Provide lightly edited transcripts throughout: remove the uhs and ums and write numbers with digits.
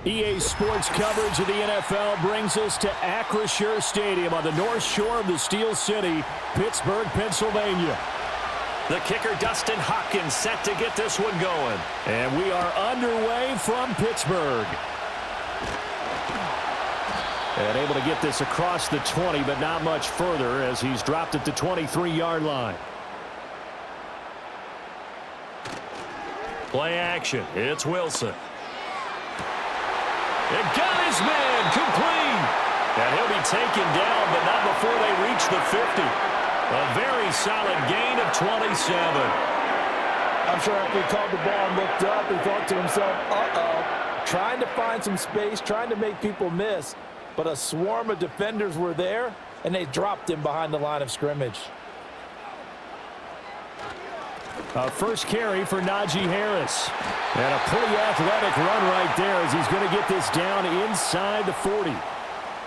EA Sports coverage of the NFL brings us to Acrisure Stadium on the north shore of the Steel City, Pittsburgh, Pennsylvania. The kicker, Dustin Hopkins, set to get this one going. And we are underway from Pittsburgh. And able to get this across the 20, but not much further as he's dropped at the 23-yard line. Play action. It's Wilson. It got his man complete. And he'll be taken down, but not before they reach the 50. A very solid gain of 27. I'm sure after he caught the ball and looked up, he thought to himself, uh-oh, trying to find some space, trying to make people miss. But a swarm of defenders were there, and they dropped him behind the line of scrimmage. First carry for Najee Harris. And a pretty athletic run right there as he's going to get this down inside the 40.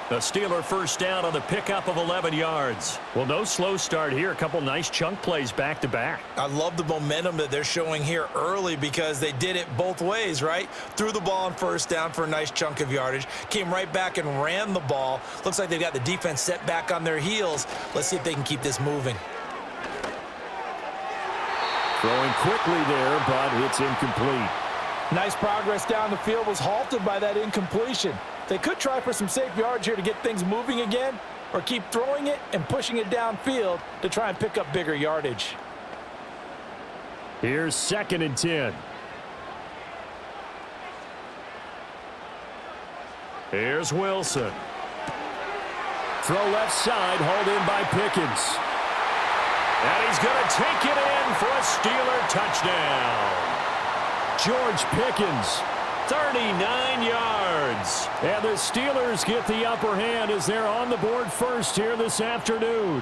The Steeler first down on the pickup of 11 yards. Well, no slow start here. A couple nice chunk plays back-to-back. I love the momentum that they're showing here early because they did it both ways, right? Threw the ball on first down for a nice chunk of yardage. Came right back and ran the ball. Looks like they've got the defense set back on their heels. Let's see if they can keep this moving. Throwing quickly there, but it's incomplete. Nice progress down the field was halted by that incompletion. They could try for some safe yards here to get things moving again, or keep throwing it and pushing it downfield to try and pick up bigger yardage. Here's 2nd and 10. Here's Wilson. Throw left side, hauled in by Pickens. And he's going to take it in for a Steeler touchdown. George Pickens. 39 yards. And the Steelers get the upper hand as they're on the board first here this afternoon.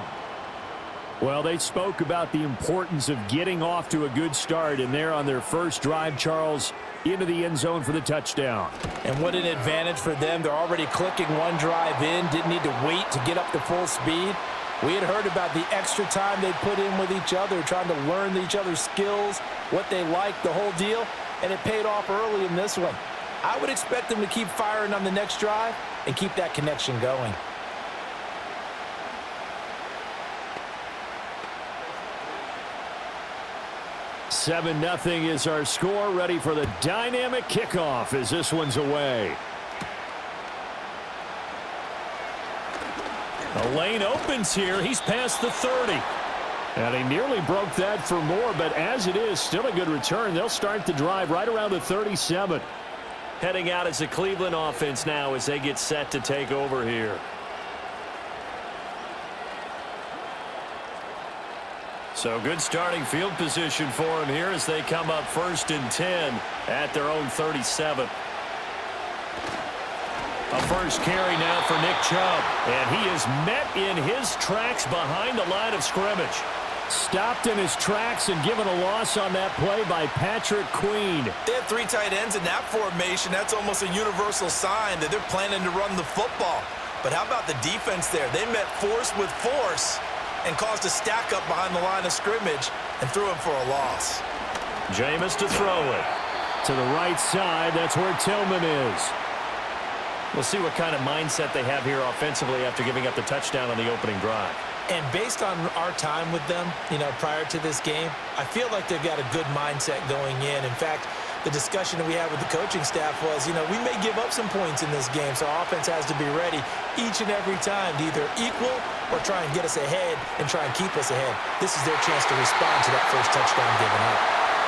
Well, they spoke about the importance of getting off to a good start, and they're on their first drive, Charles, into the end zone for the touchdown. And what an advantage for them. They're already clicking one drive in, didn't need to wait to get up to full speed. We had heard about the extra time they put in with each other, trying to learn each other's skills, what they like, the whole deal, and it paid off early in this one. I would expect them to keep firing on the next drive and keep that connection going. Seven nothing is our score, ready for the dynamic kickoff as this one's away. The lane opens here. He's past the 30. And he nearly broke that for more, but as it is, still a good return. They'll start the drive right around the 37. Heading out as the Cleveland offense now as they get set to take over here. So good starting field position for him here as they come up 1st and 10 at their own 37. A first carry now for Nick Chubb. And he is met in his tracks behind the line of scrimmage. Stopped in his tracks and given a loss on that play by Patrick Queen. They have 3 tight ends in that formation. That's almost a universal sign that they're planning to run the football. But how about the defense there? They met force with force and caused a stack up behind the line of scrimmage and threw him for a loss. Jameis to throw it. To the right side, that's where Tillman is. We'll see what kind of mindset they have here offensively after giving up the touchdown on the opening drive. And based on our time with them, prior to this game, I feel like they've got a good mindset going in. In fact, the discussion that we had with the coaching staff was, we may give up some points in this game, so our offense has to be ready each and every time to either equal or try and get us ahead and try and keep us ahead. This is their chance to respond to that first touchdown given up.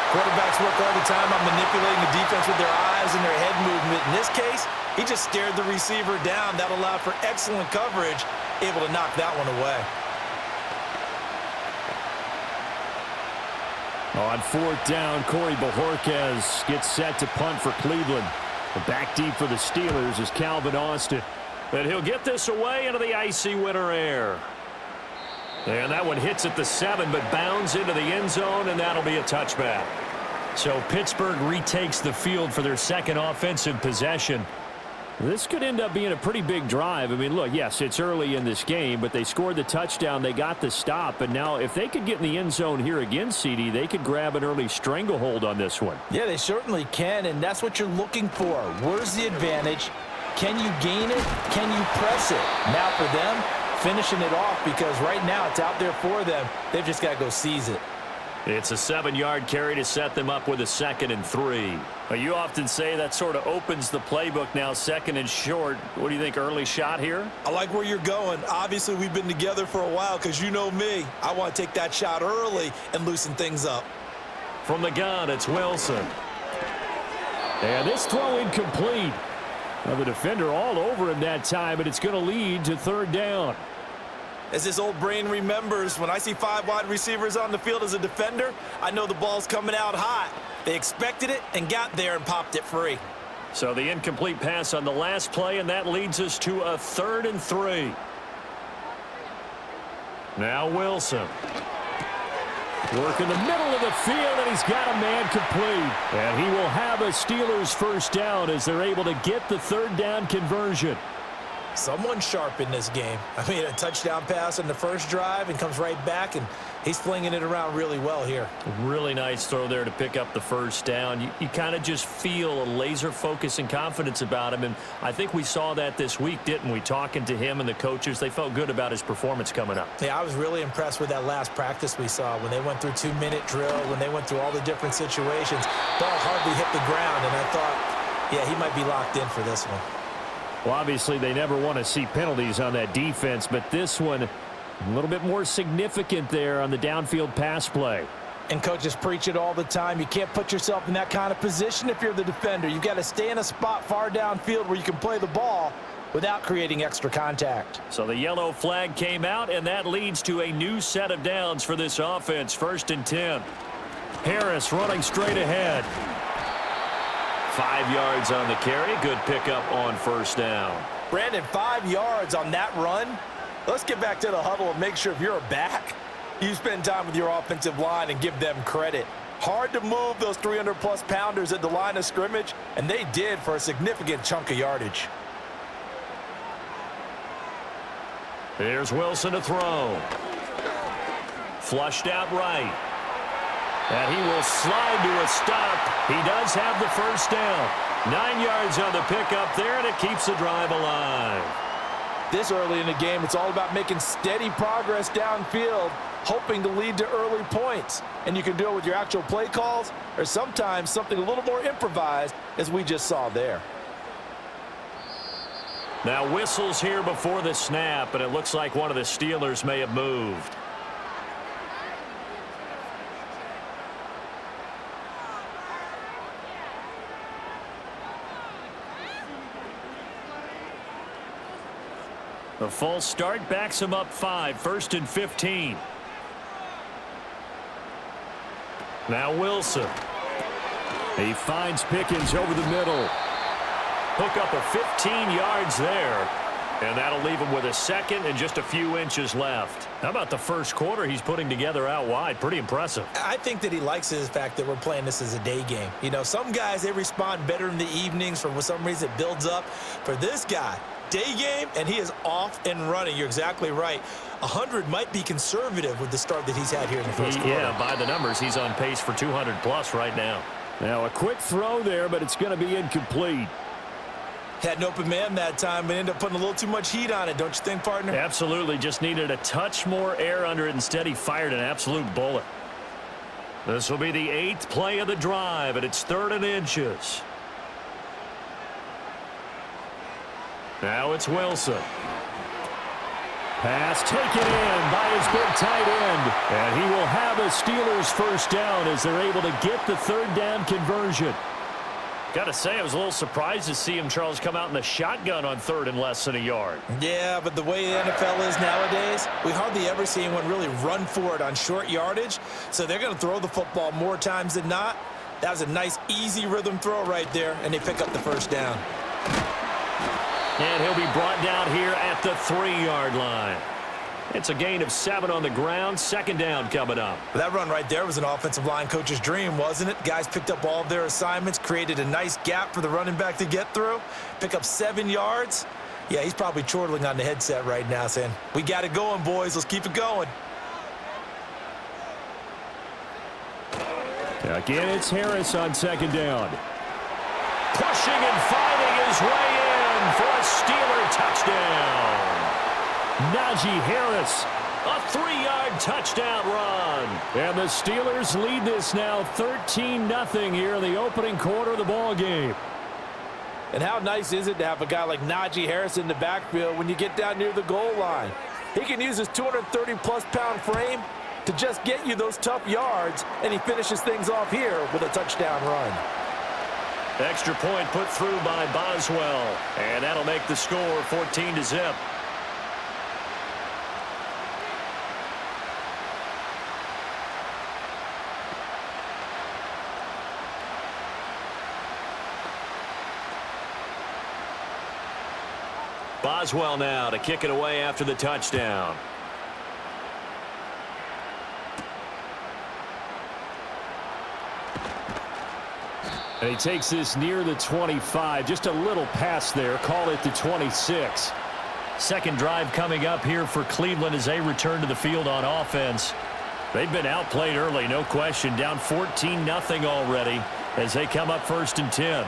Quarterbacks work all the time on manipulating the defense with their eyes and their head movement. In this case, he just stared the receiver down. That allowed for excellent coverage, able to knock that one away. On 4th down, Corey Bojorquez gets set to punt for Cleveland. The back deep for the Steelers is Calvin Austin. But he'll get this away into the icy winter air. And that one hits at the 7, but bounds into the end zone, and that'll be a touchback. So Pittsburgh retakes the field for their second offensive possession. This could end up being a pretty big drive. I mean, look, yes, it's early in this game, but they scored the touchdown. They got the stop. And now if they could get in the end zone here again, CD, they could grab an early stranglehold on this one. Yeah, they certainly can, and that's what you're looking for. Where's the advantage? Can you gain it? Can you press it? Now for them, finishing it off, because right now it's out there for them. They've just got to go seize it. It's a 7-yard carry to set them up with a 2nd and 3. Well, you often say that sort of opens the playbook now, 2nd and short. What do you think, early shot here? I like where you're going. Obviously, we've been together for a while because you know me. I want to take that shot early and loosen things up. From the gun, it's Wilson. And this throw incomplete. Well, the defender all over him that time, but it's going to lead to 3rd down. As this old brain remembers, when I see 5 wide receivers on the field as a defender, I know the ball's coming out hot. They expected it and got there and popped it free. So the incomplete pass on the last play, and that leads us to a 3rd and 3. Now Wilson. Work in the middle of the field, and he's got a man complete. And he will have a Steelers first down as they're able to get the 3rd down conversion. Someone sharp in this game. I mean, a touchdown pass on the first drive and comes right back, and he's flinging it around really well here. Really nice throw there to pick up the first down. You kind of just feel a laser focus and confidence about him, and I think we saw that this week, didn't we? Talking to him and the coaches, they felt good about his performance coming up. Yeah, I was really impressed with that last practice we saw when they went through 2-minute drill, when they went through all the different situations. Ball hardly hit the ground, and I thought, yeah, he might be locked in for this one. Well, obviously, they never want to see penalties on that defense, but this one a little bit more significant there on the downfield pass play. And coaches preach it all the time. You can't put yourself in that kind of position if you're the defender. You've got to stay in a spot far downfield where you can play the ball without creating extra contact. So the yellow flag came out, and that leads to a new set of downs for this offense. 1st and 10. Harris running straight ahead. 5 yards on the carry. Good pickup on 1st down. Brandon, 5 yards on that run. Let's get back to the huddle and make sure if you're a back, you spend time with your offensive line and give them credit. Hard to move those 300-plus pounders at the line of scrimmage, and they did for a significant chunk of yardage. Here's Wilson to throw. Flushed out right. And he will slide to a stop. He does have the first down. 9 yards on the pickup there, and it keeps the drive alive. This early in the game, it's all about making steady progress downfield, hoping to lead to early points. And you can do it with your actual play calls or sometimes something a little more improvised, as we just saw there. Now whistles here before the snap, and it looks like one of the Steelers may have moved. The false start backs him up 5. 1st and 15. Now Wilson. He finds Pickens over the middle. Hook up of 15 yards there. And that'll leave him with a 2nd and just a few inches left. How about the first quarter he's putting together out wide? Pretty impressive. I think that he likes the fact that we're playing this as a day game. You know, some guys, they respond better in the evenings. For some reason, it builds up. For this guy, day game, and he is off and running. You're exactly right. 100 might be conservative with the start that he's had here in the first quarter. Yeah, by the numbers, he's on pace for 200-plus right now. Now, a quick throw there, but it's going to be incomplete. Had an open man that time, but ended up putting a little too much heat on it, don't you think, partner? Absolutely. Just needed a touch more air under it. Instead, he fired an absolute bullet. This will be the 8th play of the drive, and it's 3rd and inches. Now it's Wilson. Pass taken in by his big tight end. And he will have a Steelers first down as they're able to get the 3rd down conversion. Got to say, I was a little surprised to see him, Charles, come out in the shotgun on 3rd and less than a yard. Yeah, but the way the NFL is nowadays, we hardly ever see anyone really run for it on short yardage. So they're going to throw the football more times than not. That was a nice, easy rhythm throw right there, and they pick up the first down. And he'll be brought down here at the 3-yard line. It's a gain of 7 on the ground. Second down coming up. That run right there was an offensive line coach's dream, wasn't it? Guys picked up all of their assignments, created a nice gap for the running back to get through, pick up 7 yards. Yeah, he's probably chortling on the headset right now saying, we got it going, boys. Let's keep it going. Again, it's Harris on second down. Pushing and fighting his way in for a Steeler touchdown. Najee Harris. A 3-yard touchdown run. And the Steelers lead this now 13-0 here in the opening quarter of the ball game. And how nice is it to have a guy like Najee Harris in the backfield when you get down near the goal line? He can use his 230-plus pound frame to just get you those tough yards, and he finishes things off here with a touchdown run. Extra point put through by Boswell, and that'll make the score 14-0. Boswell now to kick it away after the touchdown. And he takes this near the 25. Just a little pass there. Call it the 26. Second drive coming up here for Cleveland as they return to the field on offense. They've been outplayed early, no question. Down 14-0 already as they come up 1st and 10.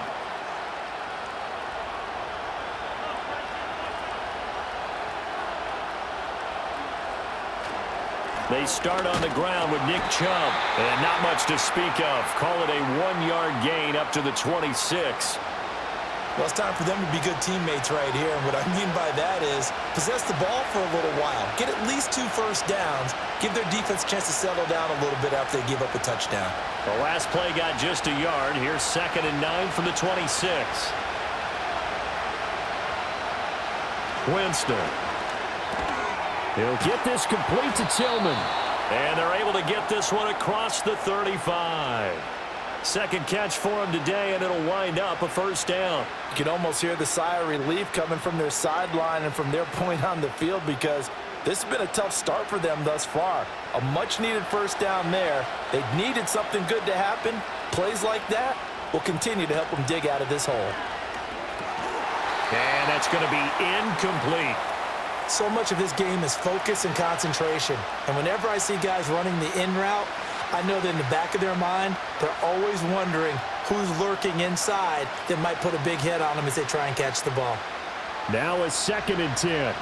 They start on the ground with Nick Chubb. And not much to speak of. Call it a 1-yard gain up to the 26. Well, it's time for them to be good teammates right here. And what I mean by that is possess the ball for a little while. Get at least 2 first downs. Give their defense a chance to settle down a little bit after they give up a touchdown. The last play got just a yard. Here's 2nd and 9 from the 26. Winston. He'll get this complete to Tillman. And they're able to get this one across the 35. Second catch for him today, and it'll wind up a first down. You can almost hear the sigh of relief coming from their sideline and from their point on the field because this has been a tough start for them thus far. A much-needed first down there. They needed something good to happen. Plays like that will continue to help them dig out of this hole. And that's going to be incomplete. So much of this game is focus and concentration. And whenever I see guys running the in route, I know that in the back of their mind, they're always wondering who's lurking inside that might put a big hit on them as they try and catch the ball. Now a 2nd and 10.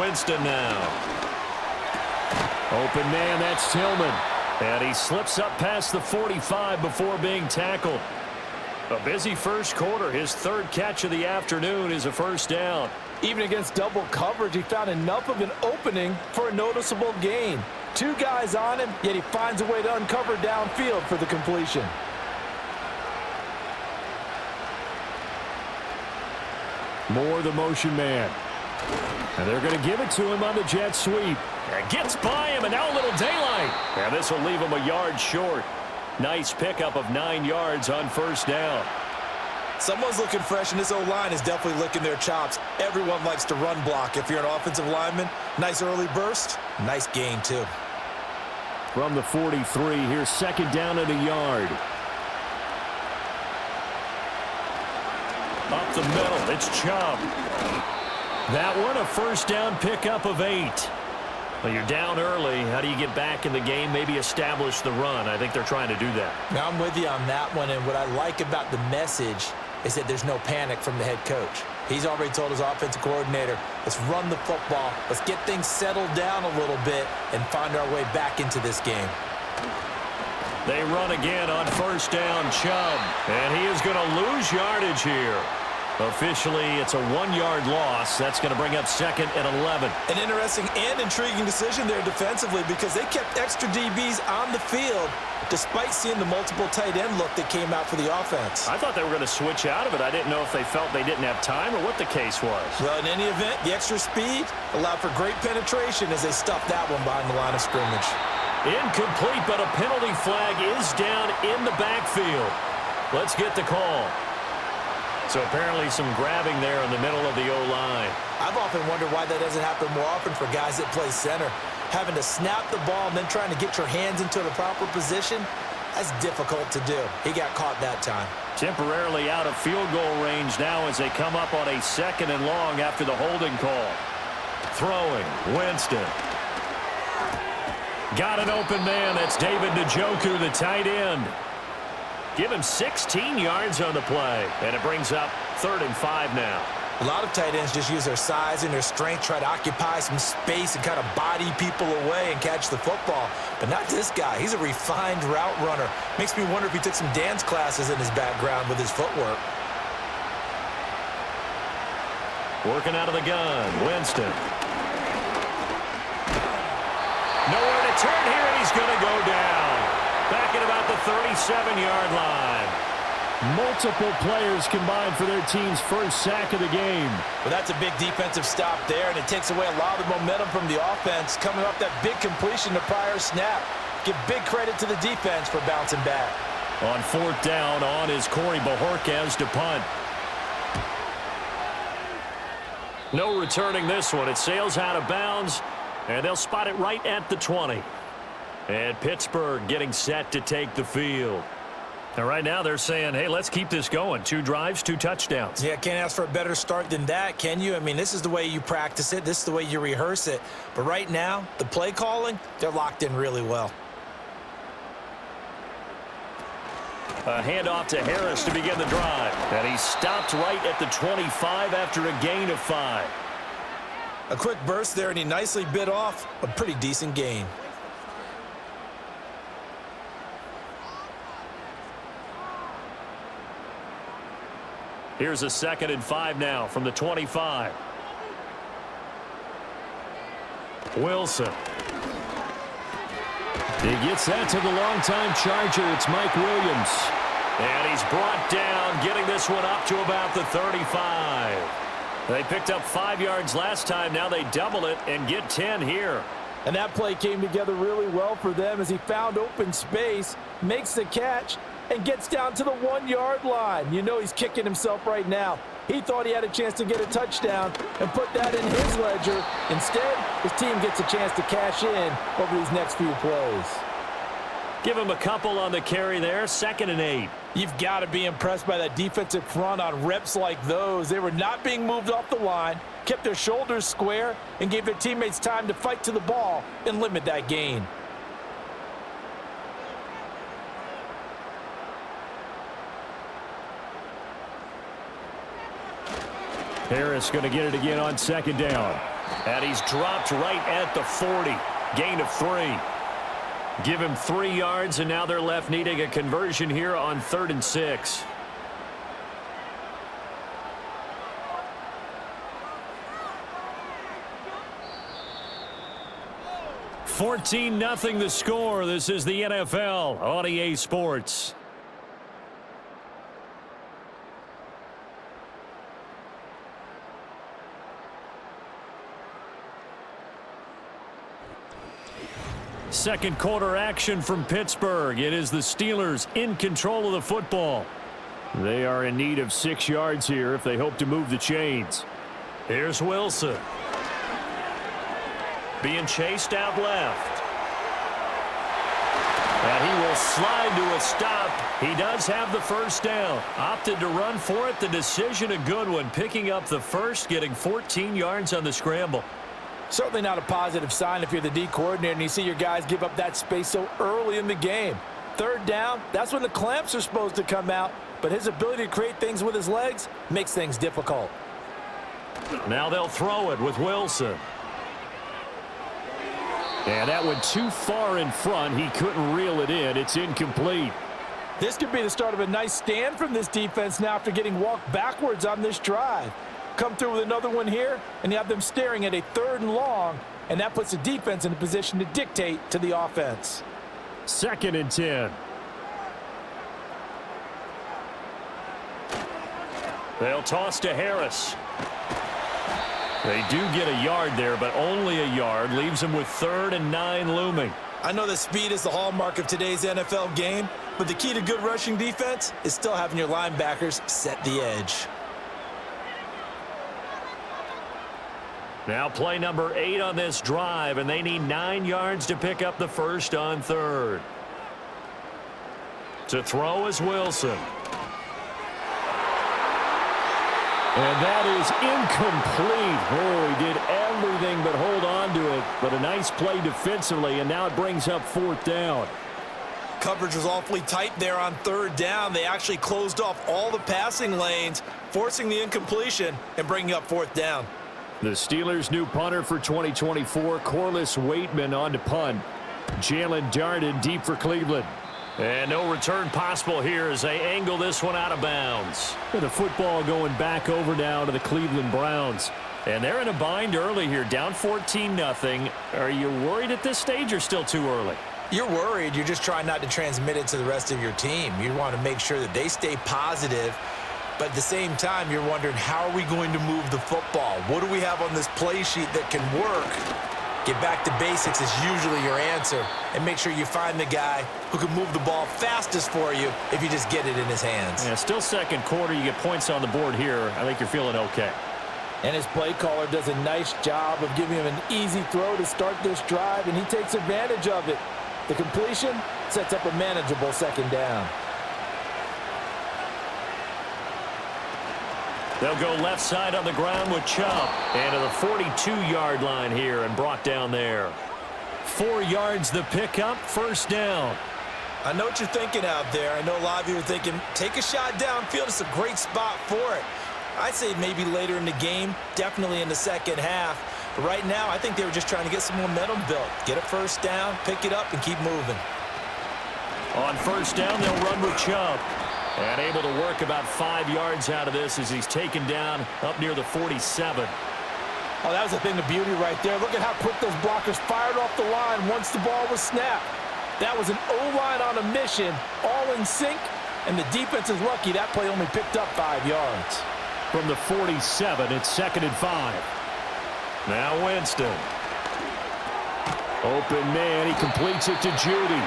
Winston now. Open man, that's Tillman. And he slips up past the 45 before being tackled. A busy first quarter. His 3rd catch of the afternoon is a first down. Even against double coverage, he found enough of an opening for a noticeable gain. 2 guys on him, yet he finds a way to uncover downfield for the completion. Moore, the motion man. And they're going to give it to him on the jet sweep. And gets by him, and now a little daylight. And this will leave him a yard short. Nice pickup of 9 yards on first down. Someone's looking fresh, and this O-line is definitely licking their chops. Everyone likes to run block if you're an offensive lineman. Nice early burst. Nice gain, too. From the 43, here's 2nd down and a yard. Up the middle, it's Chubb. That one, a first down pickup of 8. Well, you're down early. How do you get back in the game? Maybe establish the run. I think they're trying to do that. Now, I'm with you on that one, and what I like about the message is that there's no panic from the head coach. He's already told his offensive coordinator, let's run the football, let's get things settled down a little bit and find our way back into this game. They run again on first down, Chubb, and he is going to lose yardage here. Officially, it's a 1-yard loss. That's going to bring up 2nd and 11. An interesting and intriguing decision there defensively because they kept extra DBs on the field despite seeing the multiple tight end look that came out for the offense. I thought they were going to switch out of it. I didn't know if they felt they didn't have time or what the case was. Well, in any event, the extra speed allowed for great penetration as they stuffed that one behind the line of scrimmage. Incomplete, but a penalty flag is down in the backfield. Let's get the call. So apparently some grabbing there in the middle of the O-line. I've often wondered why that doesn't happen more often for guys that play center. Having to snap the ball and then trying to get your hands into the proper position, that's difficult to do. He got caught that time. Temporarily out of field goal range now as they come up on a 2nd and long after the holding call. Throwing, Winston. Got an open man. That's David Njoku, the tight end. Give him 16 yards on the play. And it brings up 3rd and 5 now. A lot of tight ends just use their size and their strength, try to occupy some space and kind of body people away and catch the football. But not this guy. He's a refined route runner. Makes me wonder if he took some dance classes in his background with his footwork. Working out of the gun, Winston. Nowhere to turn here, and he's going to go down. Back at about the 37-yard line. Multiple players combined for their team's first sack of the game. Well, that's a big defensive stop there, and it takes away a lot of the momentum from the offense coming off that big completion the prior snap. Give big credit to the defense for bouncing back. On 4th down, on is Corey Bojorquez to punt. No returning this one. It sails out of bounds, and they'll spot it right at the 20. And Pittsburgh getting set to take the field. And right now they're saying, hey, let's keep this going. 2 drives, 2 touchdowns. Yeah, can't ask for a better start than that, can you? I mean, this is the way you practice it. This is the way you rehearse it. But right now, the play calling, they're locked in really well. A handoff to Harris to begin the drive. And he stopped right at the 25 after a gain of 5. A quick burst there, and he nicely bit off a pretty decent gain. Here's a 2nd and 5 now from the 25. Wilson. He gets that to the longtime Charger. It's Mike Williams. And he's brought down, getting this one up to about the 35. They picked up 5 yards last time. Now they double it and get 10 here. And that play came together really well for them as he found open space, makes the catch, and gets down to the 1-yard line. You know he's kicking himself right now. He thought he had a chance to get a touchdown and put that in his ledger. Instead, his team gets a chance to cash in over these next few plays. Give him a couple on the carry there. 2nd and 8. You've got to be impressed by that defensive front on reps like those. They were not being moved off the line, kept their shoulders square, and gave their teammates time to fight to the ball and limit that gain. Harris going to get it again on 2nd down. And he's dropped right at the 40. Gain of 3. Give him 3 yards, and now they're left needing a conversion here on 3rd and 6. $14-0 the score. This is the NFL on EA Sports. Second quarter action from Pittsburgh. It is the Steelers in control of the football. They are in need of 6 yards here if they hope to move the chains. Here's Wilson. Being chased out left. And he will slide to a stop. He does have the first down. Opted to run for it. The decision a good one. Picking up the first, getting 14 yards on the scramble. Certainly not a positive sign if you're the D coordinator and you see your guys give up that space so early in the game. 3rd down, that's when the clamps are supposed to come out, but his ability to create things with his legs makes things difficult. Now they'll throw it with Wilson. And that went too far in front. He couldn't reel it in. It's incomplete. This could be the start of a nice stand from this defense now after getting walked backwards on this drive. Come through with another one here, and you have them staring at a 3rd and long, and that puts the defense in a position to dictate to the offense. 2nd and 10. They'll toss to Harris. They do get a yard there, but only a yard. Leaves them with 3rd and 9 looming. I know that speed is the hallmark of today's NFL game, but the key to good rushing defense is still having your linebackers set the edge. Now play number 8 on this drive, and they need 9 yards to pick up the first on 3rd. To throw is Wilson. And that is incomplete. Oh, he did everything but hold on to it. But a nice play defensively, and now it brings up 4th down. Coverage was awfully tight there on 3rd down. They actually closed off all the passing lanes, forcing the incompletion and bringing up 4th down. The Steelers' new punter for 2024, Corliss Waitman on to punt. Jalen Darden deep for Cleveland. And no return possible here as they angle this one out of bounds. And the football going back over now to the Cleveland Browns. And they're in a bind early here, down 14-0. Are you worried at this stage or still too early? You're worried. You're just trying not to transmit it to the rest of your team. You want to make sure that they stay positive. But at the same time, you're wondering, how are we going to move the football? What do we have on this play sheet that can work? Get back to basics is usually your answer. And make sure you find the guy who can move the ball fastest for you if you just get it in his hands. Yeah, still second quarter. You get points on the board here. I think you're feeling okay. And his play caller does a nice job of giving him an easy throw to start this drive, and he takes advantage of it. The completion sets up a manageable 2nd down. They'll go left side on the ground with Chubb. And to the 42-yard line here and brought down there. 4 yards the pickup, 1st down. I know what you're thinking out there. I know a lot of you are thinking, take a shot downfield. It's a great spot for it. I'd say maybe later in the game, definitely in the second half. But right now, I think they were just trying to get some momentum built. Get a 1st down, pick it up, and keep moving. On 1st down, they'll run with Chubb. And able to work about 5 yards out of this as he's taken down up near the 47. Oh, that was a thing of beauty right there. Look at how quick those blockers fired off the line once the ball was snapped. That was an O-line on a mission, all in sync, and the defense is lucky that play only picked up 5 yards. From the 47, it's 2nd and 5. Now Winston. Open man, he completes it to Judy.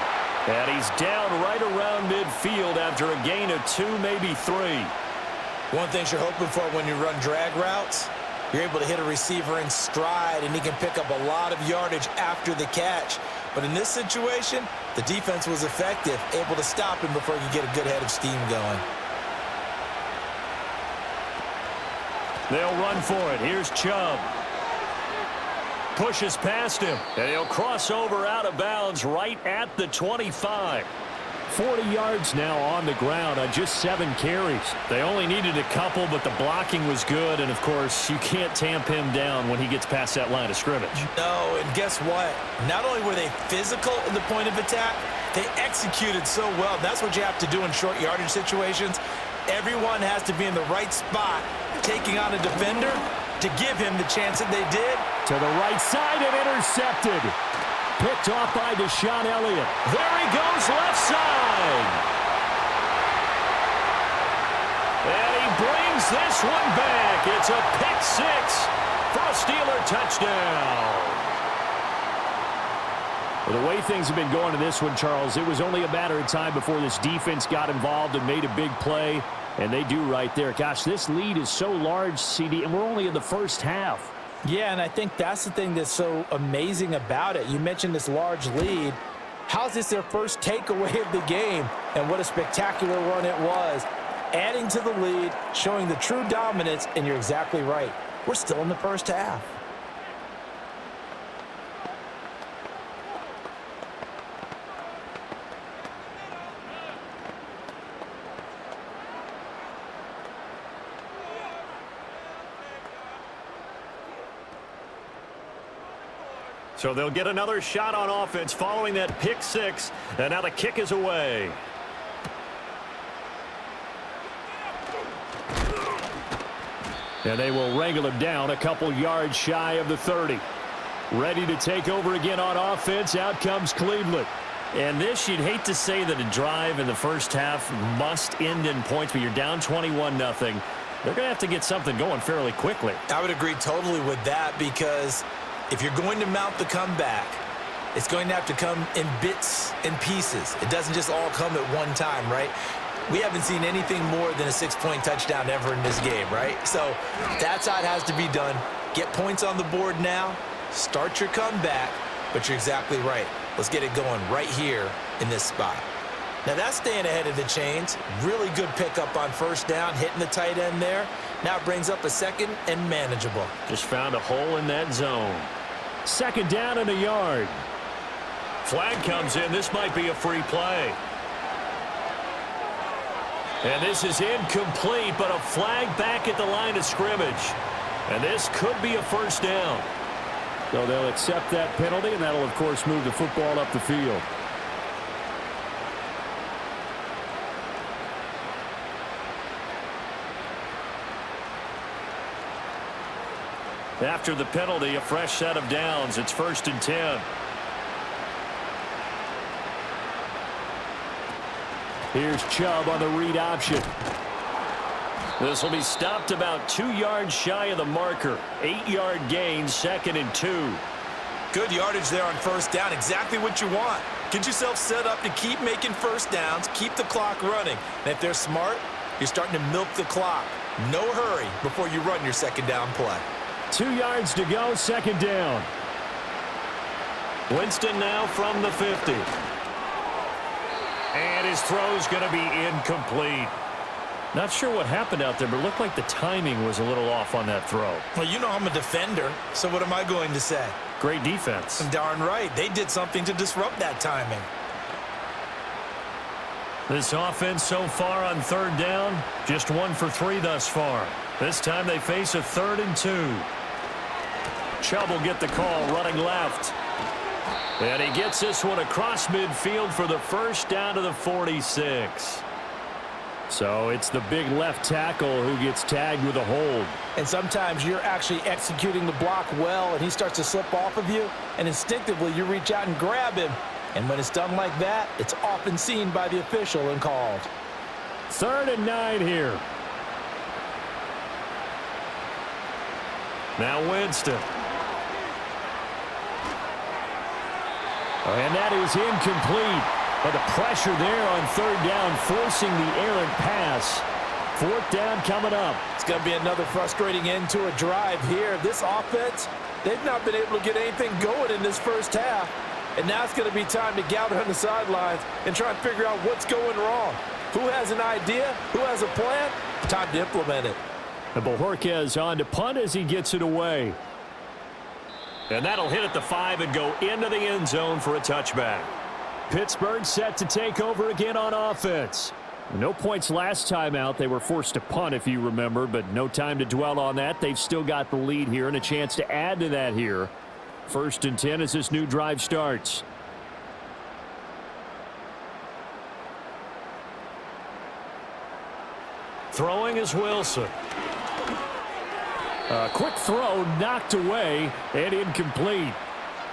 And he's down right around midfield after a gain of 2, maybe 3. One thing you're hoping for when you run drag routes, you're able to hit a receiver in stride, and he can pick up a lot of yardage after the catch. But in this situation, the defense was effective, able to stop him before he could get a good head of steam going. They'll run for it. Here's Chubb. Pushes past him, and he'll cross over out of bounds right at the 25. 40 yards now on the ground on just 7 carries. They only needed a couple, but the blocking was good, and of course, you can't tamp him down when he gets past that line of scrimmage. No, and guess what? Not only were they physical in the point of attack, they executed so well. That's what you have to do in short yardage situations. Everyone has to be in the right spot, taking on a defender to give him the chance that they did. To the right side and intercepted. Picked off by Deshaun Elliott. There he goes, left side. And he brings this one back. It's a pick 6 for a Steeler touchdown. Well, the way things have been going in this one, Charles, it was only a matter of time before this defense got involved and made a big play. And they do right there. Gosh, this lead is so large, CD, and we're only in the first half. Yeah, and I think that's the thing that's so amazing about it. You mentioned this large lead. How's this their first takeaway of the game? And what a spectacular run it was. Adding to the lead, showing the true dominance, and you're exactly right. We're still in the first half. So they'll get another shot on offense following that pick 6. And now the kick is away. And they will wrangle him down a couple yards shy of the 30. Ready to take over again on offense. Out comes Cleveland. And this, you'd hate to say that a drive in the first half must end in points, but you're down 21-0. They're going to have to get something going fairly quickly. I would agree totally with that, because if you're going to mount the comeback, it's going to have to come in bits and pieces. It doesn't just all come at one time, right? We haven't seen anything more than a 6-point touchdown ever in this game, right? So that's how it has to be done. Get points on the board now. Start your comeback. But you're exactly right. Let's get it going right here in this spot. Now that's staying ahead of the chains. Really good pickup on first down, hitting the tight end there. Now it brings up a second and manageable. Just found a hole in that zone. Second down and a yard. Flag comes in. This might be a free play. And this is incomplete, but a flag back at the line of scrimmage. And this could be a first down. So they'll accept that penalty, and that'll, of course, move the football up the field. After the penalty, a fresh set of downs. It's 1st and 10. Here's Chubb on the read option. This will be stopped about 2 yards shy of the marker. 8-yard gain, 2nd and 2. Good yardage there on first down. Exactly what you want. Get yourself set up to keep making first downs, keep the clock running. And if they're smart, you're starting to milk the clock. No hurry before you run your second down play. 2 yards to go, second down. Winston now from the 50. And his throw's going to be incomplete. Not sure what happened out there, but it looked like the timing was a little off on that throw. Well, you know I'm a defender, so what am I going to say? Great defense. Darn right. They did something to disrupt that timing. This offense so far on third down, just 1 for 3 thus far. This time they face a 3rd and 2. Chubb will get the call running left. And he gets this one across midfield for the first down to the 46. So it's the big left tackle who gets tagged with a hold. And sometimes you're actually executing the block well, and he starts to slip off of you, and instinctively you reach out and grab him. And when it's done like that, it's often seen by the official and called. 3rd and 9 here. Now Winston. And that is incomplete. But the pressure there on third down, forcing the errant pass. 4th down coming up. It's going to be another frustrating end to a drive here. This offense, they've not been able to get anything going in this first half. And now it's going to be time to gather on the sidelines and try and figure out what's going wrong. Who has an idea? Who has a plan? Time to implement it. And Bojorquez on to punt as he gets it away. And that'll hit at the 5 and go into the end zone for a touchback. Pittsburgh set to take over again on offense. No points last time out. They were forced to punt, if you remember, but no time to dwell on that. They've still got the lead here and a chance to add to that here. 1st and 10 as this new drive starts. Throwing is Wilson. A quick throw knocked away and incomplete.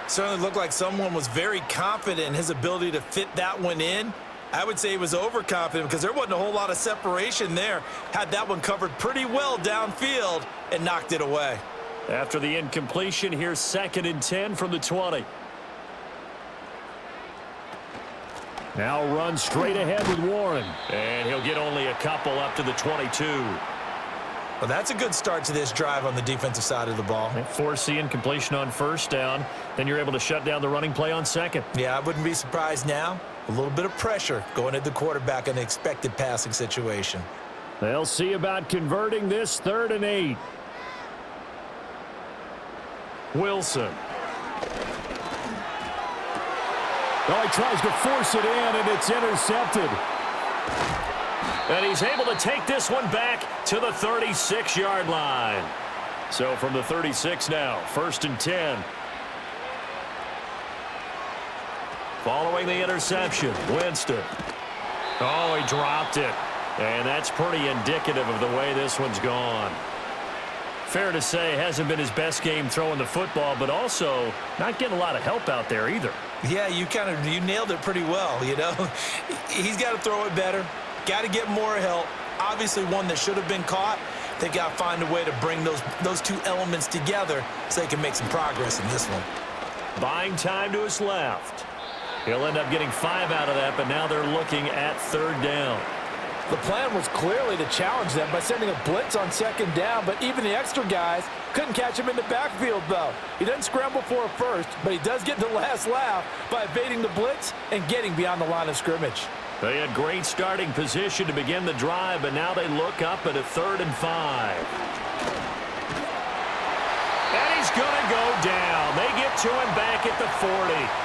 Certainly looked like someone was very confident in his ability to fit that one in. I would say he was overconfident because there wasn't a whole lot of separation there. Had that one covered pretty well downfield and knocked it away. After the incompletion, here's 2nd and 10 from the 20. Now run straight ahead with Warren. And he'll get only a couple up to the 22. Well, that's a good start to this drive on the defensive side of the ball. Force the incompletion on first down. Then you're able to shut down the running play on second. Yeah, I wouldn't be surprised now. A little bit of pressure going at the quarterback in an expected passing situation. They'll see about converting this 3rd and 8. Wilson. Oh, he tries to force it in, and it's intercepted. And he's able to take this one back to the 36-yard line. So from the 36 now, 1st and 10. Following the interception, Winston. Oh, he dropped it. And that's pretty indicative of the way this one's gone. Fair to say, hasn't been his best game throwing the football, but also not getting a lot of help out there either. Yeah, you nailed it pretty well, you know. He's got to throw it better. Got to get more help. Obviously one that should have been caught. They got to find a way to bring those two elements together so they can make some progress in this one. Buying time to his left. He'll end up getting 5 out of that, but now they're looking at 3rd down. The plan was clearly to challenge them by sending a blitz on second down, but even the extra guys couldn't catch him in the backfield, though. He doesn't scramble for a first, but he does get the last laugh by evading the blitz and getting beyond the line of scrimmage. They had great starting position to begin the drive, but now they look up at a 3rd and 5. And he's going to go down. They get to him back at the 40.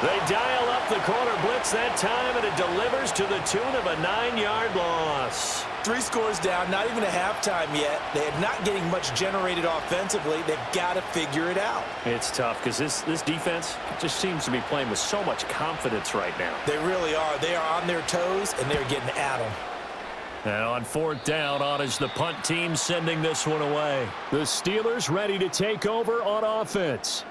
They dial up the corner blitz that time, and it delivers to the tune of a 9-yard loss. 3 scores down, not even a halftime yet. They are not getting much generated offensively. They've got to figure it out. It's tough because this defense just seems to be playing with so much confidence right now. They really are. They are on their toes, and they're getting at them. And on 4th down, on is the punt team sending this one away. The Steelers ready to take over on offense.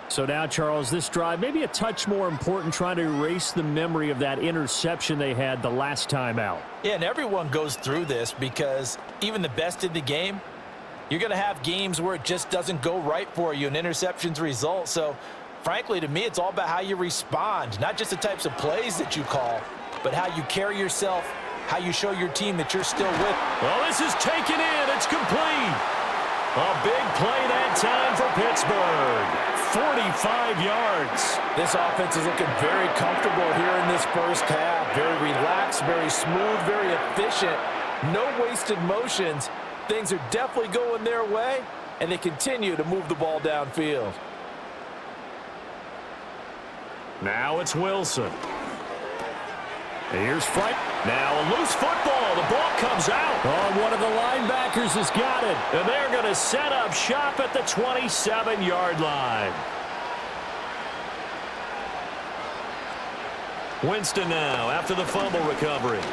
So now, Charles, this drive maybe a touch more important, trying to erase the memory of that interception they had the last time out. Yeah, and everyone goes through this because even the best in the game, you're going to have games where it just doesn't go right for you and interceptions result. So, frankly, to me, it's all about how you respond, not just the types of plays that you call, but how you carry yourself, how you show your team that you're still with. Well, this is taken in. It's complete. A big play that time for Pittsburgh. 45 yards. This offense is looking very comfortable here in this first half. Very relaxed, very smooth, very efficient. No wasted motions. Things are definitely going their way, and they continue to move the ball downfield. Now it's Wilson. Here's Frank. Now a loose football. The ball comes out. Oh, one of the linebackers has got it. And they're going to set up shop at the 27-yard line. Winston now after the fumble recovery.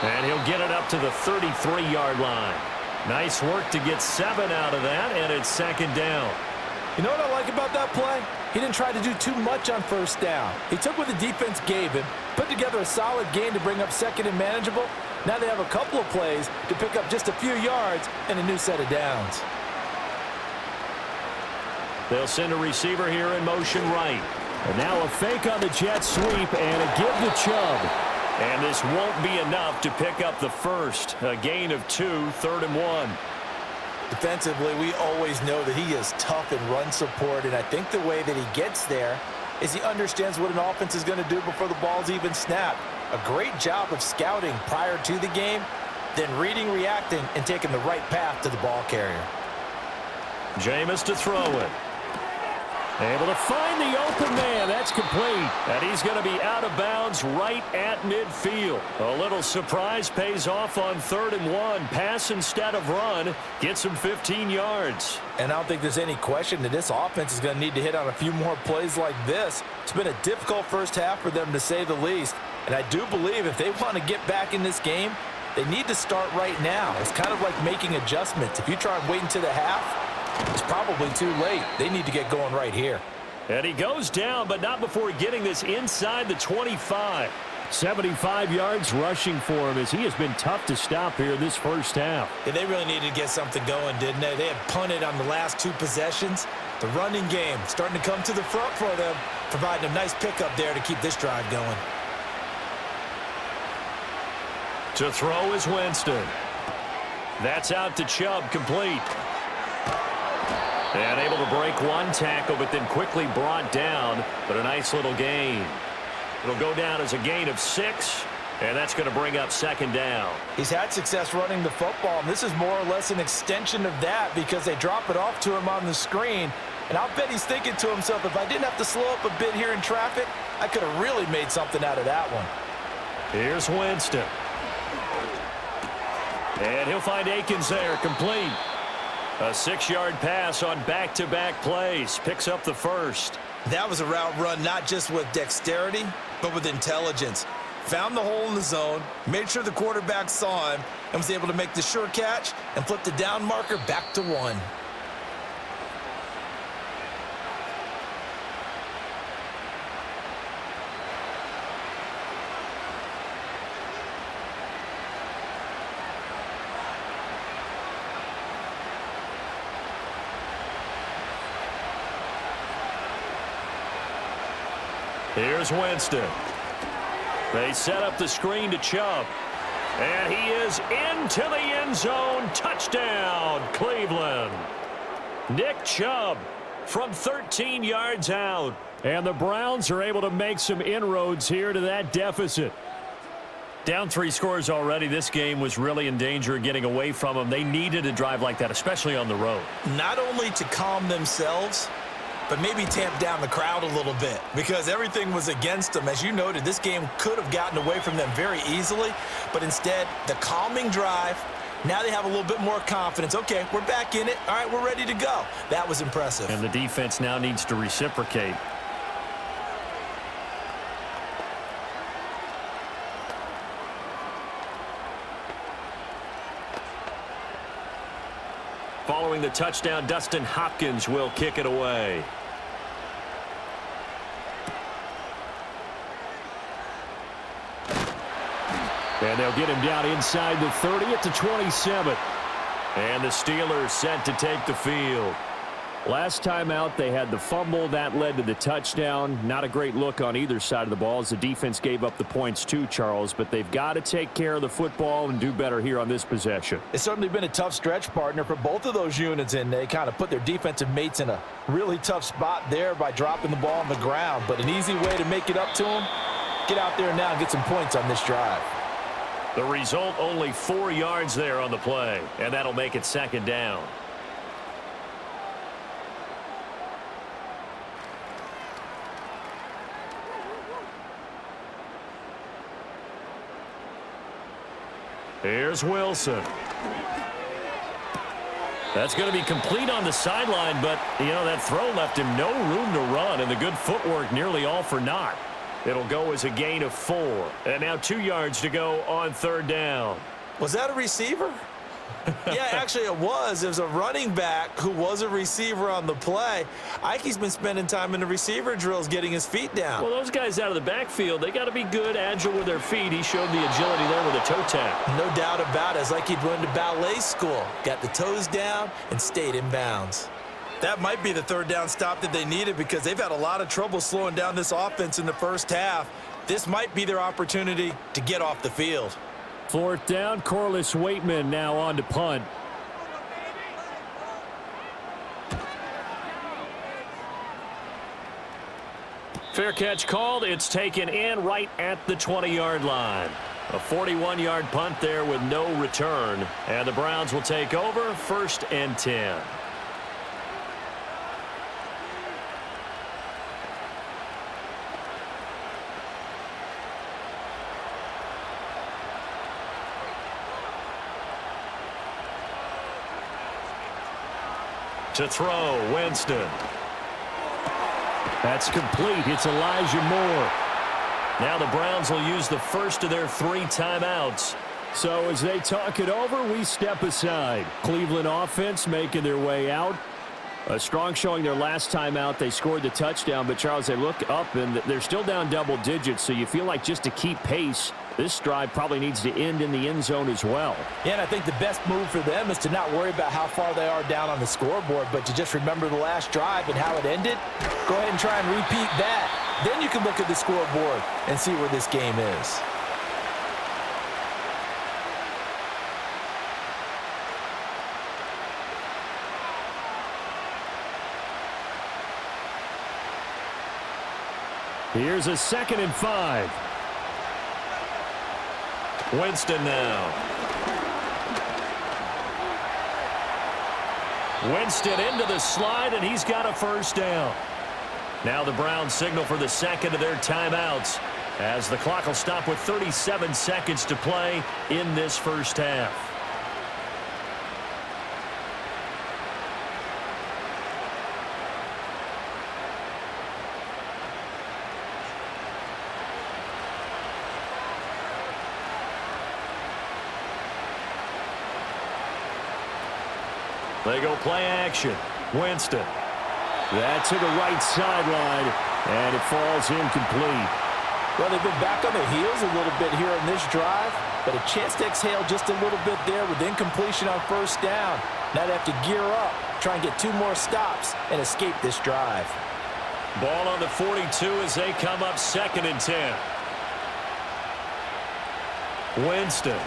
And he'll get it up to the 33-yard line. Nice work to get 7 out of that, and it's 2nd down. You know what I like about that play? He didn't try to do too much on 1st down. He took what the defense gave him, put together a solid game to bring up 2nd and manageable. Now they have a couple of plays to pick up just a few yards and a new set of downs. They'll send a receiver here in motion right. And now a fake on the jet sweep and a give to Chubb. And this won't be enough to pick up the first. A gain of 2, 3rd and 1. Defensively, we always know that he is tough in run support, and I think the way that he gets there is he understands what an offense is going to do before the ball's even snapped. A great job of scouting prior to the game, then reading, reacting, and taking the right path to the ball carrier. Jameis to throw it. Able to find the open man. That's complete. And he's going to be out of bounds right at midfield. A little surprise pays off on 3rd and 1. Pass instead of run. Gets him 15 yards. And I don't think there's any question that this offense is going to need to hit on a few more plays like this. It's been a difficult first half for them, to say the least. And I do believe if they want to get back in this game, they need to start right now. It's kind of like making adjustments. If you try and wait until the half, it's probably too late. They need to get going right here. And he goes down, but not before getting this inside the 25. 75 yards rushing for him, as he has been tough to stop here this first half. Yeah, they really needed to get something going, didn't they? They had punted on the last 2 possessions. The running game starting to come to the front for them, providing a nice pickup there to keep this drive going. To throw is Winston. That's out to Chubb, complete. And able to break one tackle, but then quickly brought down. But a nice little gain. It'll go down as a gain of 6, and that's going to bring up 2nd down. He's had success running the football, and this is more or less an extension of that because they drop it off to him on the screen. And I'll bet he's thinking to himself, if I didn't have to slow up a bit here in traffic, I could have really made something out of that one. Here's Winston. And he'll find Akins there, complete. A 6-yard pass on back-to-back plays. Picks up the first. That was a route run not just with dexterity, but with intelligence. Found the hole in the zone, made sure the quarterback saw him, and was able to make the sure catch and flip the down marker back to 1. Here's Winston. They set up the screen to Chubb. And he is into the end zone. Touchdown, Cleveland. Nick Chubb from 13 yards out. And the Browns are able to make some inroads here to that deficit. Down 3 scores already. This game was really in danger of getting away from them. They needed a drive like that, especially on the road. Not only to calm themselves, but maybe tamp down the crowd a little bit because everything was against them. As you noted, this game could have gotten away from them very easily, but instead, the calming drive, now they have a little bit more confidence. Okay, we're back in it. All right, we're ready to go. That was impressive. And the defense now needs to reciprocate. Following the touchdown, Dustin Hopkins will kick it away. And they'll get him down inside the 30 at the 27. And the Steelers set to take the field. Last time out, they had the fumble. That led to the touchdown. Not a great look on either side of the ball as the defense gave up the points too, Charles. But they've got to take care of the football and do better here on this possession. It's certainly been a tough stretch, partner, for both of those units, and they kind of put their defensive mates in a really tough spot there by dropping the ball on the ground. But an easy way to make it up to them, get out there now and get some points on this drive. The result, only 4 yards there on the play, and that'll make it second down. Here's Wilson. That's going to be complete on the sideline, but, that throw left him no room to run, and the good footwork nearly all for naught. It'll go as a gain of 4. And now 2 yards to go on third down. Was that a receiver? Yeah, actually it was. It was a running back who was a receiver on the play. Ike's been spending time in the receiver drills getting his feet down. Well, those guys out of the backfield, they got to be good, agile with their feet. He showed the agility there with a toe tap. No doubt about it. It's like he'd went to ballet school. Got the toes down and stayed in bounds. That might be the third down stop that they needed because they've had a lot of trouble slowing down this offense in the first half. This might be their opportunity to get off the field. Fourth down, Corliss Waitman now on to punt. Fair catch called. It's taken in right at the 20-yard line. A 41-yard punt there with no return. And the Browns will take over 1st and 10. To throw, Winston. That's complete. It's Elijah Moore. Now the Browns will use the first of their 3 timeouts. So as they talk it over, we step aside. Cleveland offense making their way out. A strong showing their last time out. They scored the touchdown, but Charles, they look up and they're still down double digits, so you feel like just to keep pace, this drive probably needs to end in the end zone as well. Yeah, and I think the best move for them is to not worry about how far they are down on the scoreboard, but to just remember the last drive and how it ended. Go ahead and try and repeat that. Then you can look at the scoreboard and see where this game is. Here's a 2nd and 5. Winston now. Winston into the slide, and he's got a first down. Now the Browns signal for the second of their timeouts as the clock will stop with 37 seconds to play in this first half. They go play action. Winston. That's to the right sideline, and it falls incomplete. Well, they've been back on their heels a little bit here in this drive, but a chance to exhale just a little bit there with incompletion on first down. Now they have to gear up, try and get 2 more stops, and escape this drive. Ball on the 42 as they come up 2nd and 10. Winston.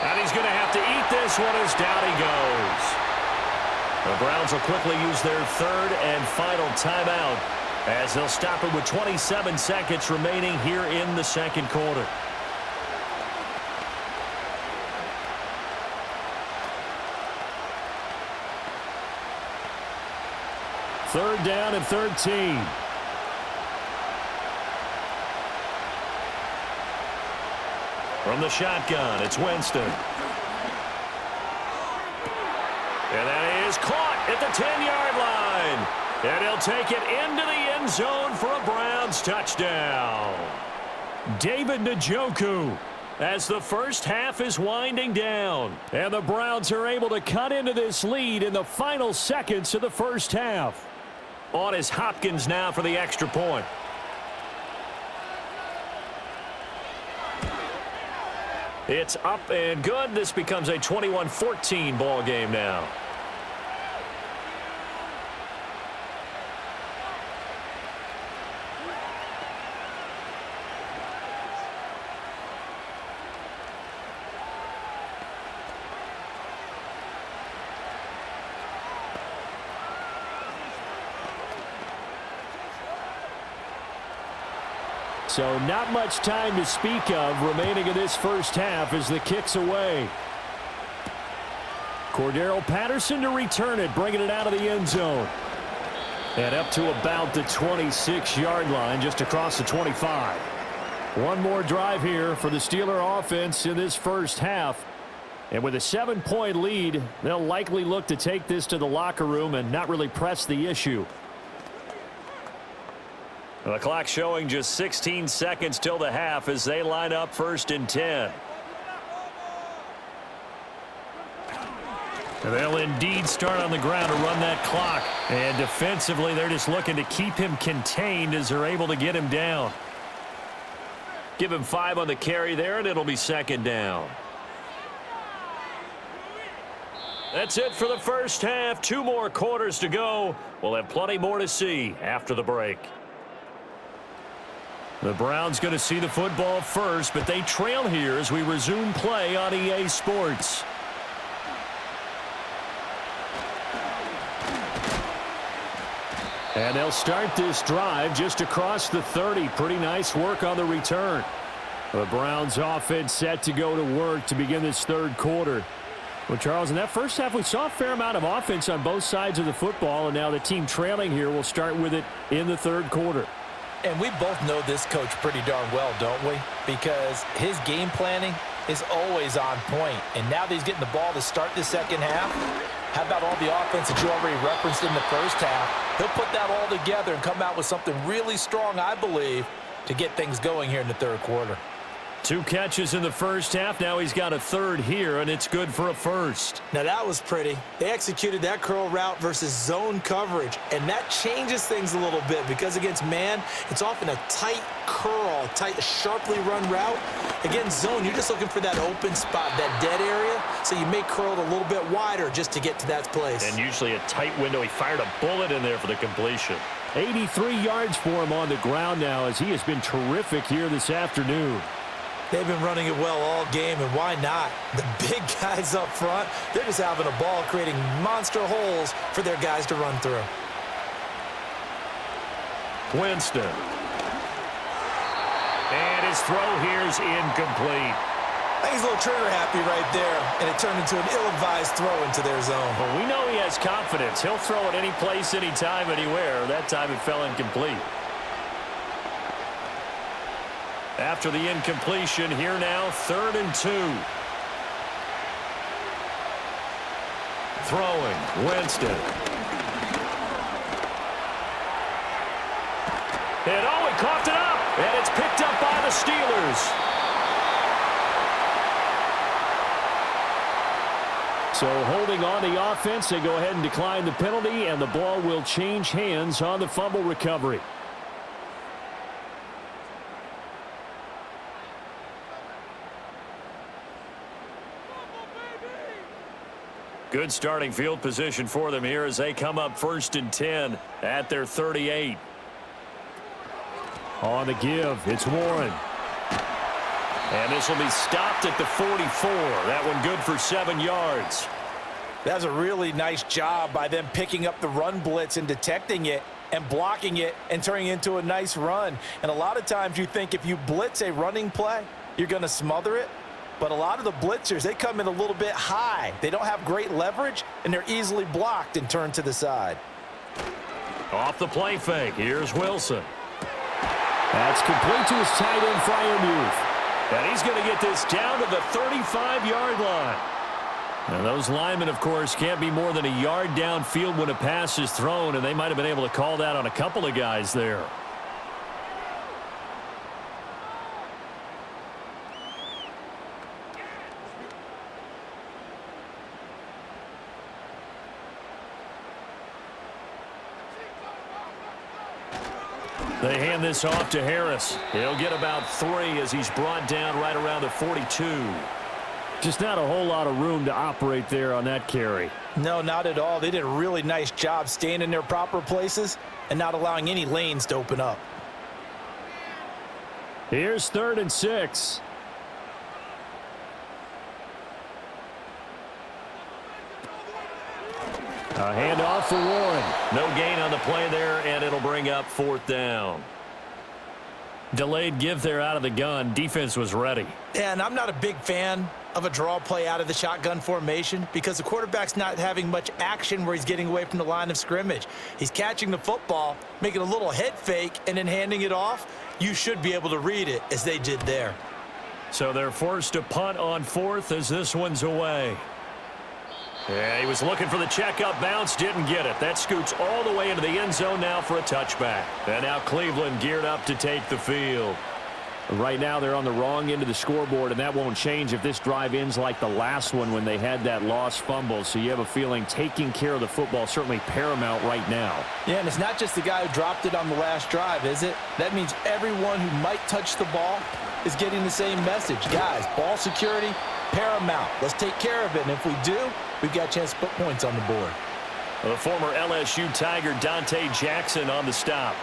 And he's going to have to eat this one as down he goes. The Browns will quickly use their third and final timeout as they'll stop it with 27 seconds remaining here in the second quarter. Third down and 13. From the shotgun, it's Winston. And that is caught at the 10-yard line. And he'll take it into the end zone for a Browns touchdown. David Njoku as the first half is winding down. And the Browns are able to cut into this lead in the final seconds of the first half. On is Hopkins now for the extra point. It's up and good. This becomes a 21-14 ball game now. So not much time to speak of remaining in this first half as the kick's away. Cordero Patterson to return it, bringing it out of the end zone. And up to about the 26-yard line, just across the 25. One more drive here for the Steeler offense in this first half. And with a 7-point lead, they'll likely look to take this to the locker room and not really press the issue. The clock showing just 16 seconds till the half as they line up 1st and 10. They'll indeed start on the ground to run that clock. And defensively, they're just looking to keep him contained as they're able to get him down. Give him 5 on the carry there, and it'll be 2nd down. That's it for the first half. 2 more quarters to go. We'll have plenty more to see after the break. The Browns going to see the football first, but they trail here as we resume play on EA Sports. And they'll start this drive just across the 30. Pretty nice work on the return. The Browns offense set to go to work to begin this third quarter. Well, Charles, in that first half, we saw a fair amount of offense on both sides of the football, and now the team trailing here will start with it in the third quarter. And we both know this coach pretty darn well, don't we? Because his game planning is always on point. And now that he's getting the ball to start the second half, how about all the offense that you already referenced in the first half? He'll put that all together and come out with something really strong, I believe, to get things going here in the third quarter. 2 catches in the first half. Now he's got a third here, and it's good for a first. Now that was pretty. They executed that curl route versus zone coverage, and that changes things a little bit because against man, it's often a tight curl, tight, sharply run route. Against zone, you're just looking for that open spot, that dead area, so you may curl it a little bit wider just to get to that place. And usually a tight window. He fired a bullet in there for the completion. 83 yards for him on the ground now as he has been terrific here this afternoon. They've been running it well all game, and why not? The big guys up front, they're just having a ball, creating monster holes for their guys to run through. Winston. And his throw here is incomplete. I think he's a little trigger happy right there, and it turned into an ill-advised throw into their zone. Well, we know he has confidence. He'll throw it any place, anytime, anywhere. That time it fell incomplete. After the incompletion, here now, 3rd and 2. Throwing, Winston. And oh, he coughed it up, and it's picked up by the Steelers. So holding on the offense, they go ahead and decline the penalty, and the ball will change hands on the fumble recovery. Good starting field position for them here as they come up 1st and 10 at their 38. On the give, it's Warren. And this will be stopped at the 44. That one good for 7 yards. That's a really nice job by them picking up the run blitz and detecting it and blocking it and turning it into a nice run. And a lot of times you think if you blitz a running play, you're going to smother it. But a lot of the blitzers, they come in a little bit high. They don't have great leverage, and they're easily blocked and turned to the side. Off the play fake, here's Wilson. That's complete to his tight end, Freiermuth. And he's going to get this down to the 35-yard line. And those linemen, of course, can't be more than a yard downfield when a pass is thrown, and they might have been able to call that on a couple of guys there. They hand this off to Harris. He'll get about 3 as he's brought down right around the 42. Just not a whole lot of room to operate there on that carry. No, not at all. They did a really nice job staying in their proper places and not allowing any lanes to open up. Here's 3rd and 6. A handoff for Warren. No gain on the play there, and it'll bring up 4th down. Delayed give there out of the gun. Defense was ready. And I'm not a big fan of a draw play out of the shotgun formation because the quarterback's not having much action where he's getting away from the line of scrimmage. He's catching the football, making a little head fake, and then handing it off. You should be able to read it as they did there. So they're forced to punt on 4th as this one's away. Yeah, he was looking for the checkup bounce, didn't get it. That scoots all the way into the end zone now for a touchback. And now Cleveland geared up to take the field. Right now they're on the wrong end of the scoreboard, and that won't change if this drive ends like the last one when they had that lost fumble. So you have a feeling taking care of the football certainly paramount right now. Yeah, and it's not just the guy who dropped it on the last drive, is it? That means everyone who might touch the ball is getting the same message. Guys, ball security, paramount. Let's take care of it, and if we do, we've got a chance to put points on the board. The former LSU Tiger Dante Jackson on the stop.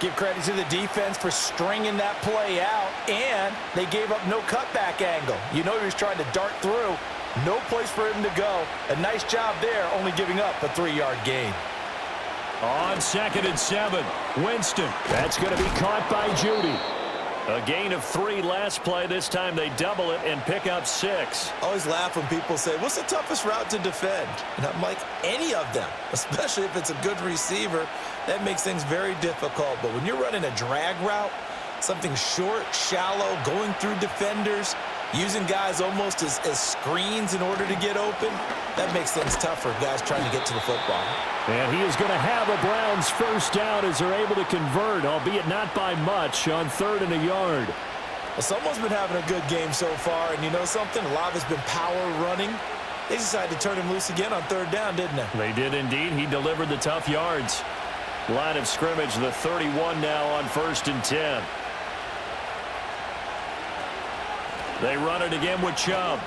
Give credit to the defense for stringing that play out, and they gave up no cutback angle. You know he was trying to dart through. No place for him to go. A nice job there, only giving up a 3-yard gain. On 2nd and 7, Winston. That's going to be caught by Judy. A gain of 3 last play. This time they double it and pick up 6. I always laugh when people say, what's the toughest route to defend? And I'm like, any of them, especially if it's a good receiver. That makes things very difficult. But when you're running a drag route, something short, shallow, going through defenders, using guys almost as screens in order to get open, that makes things tougher, guys trying to get to the football. And he is going to have a Browns first down as they're able to convert, albeit not by much, on 3rd and a yard. Well, someone's been having a good game so far, and you know something? A lot of it's been power running. They decided to turn him loose again on 3rd down, didn't they? They did indeed. He delivered the tough yards. Line of scrimmage, the 31 now on 1st and 10. They run it again with Chubb.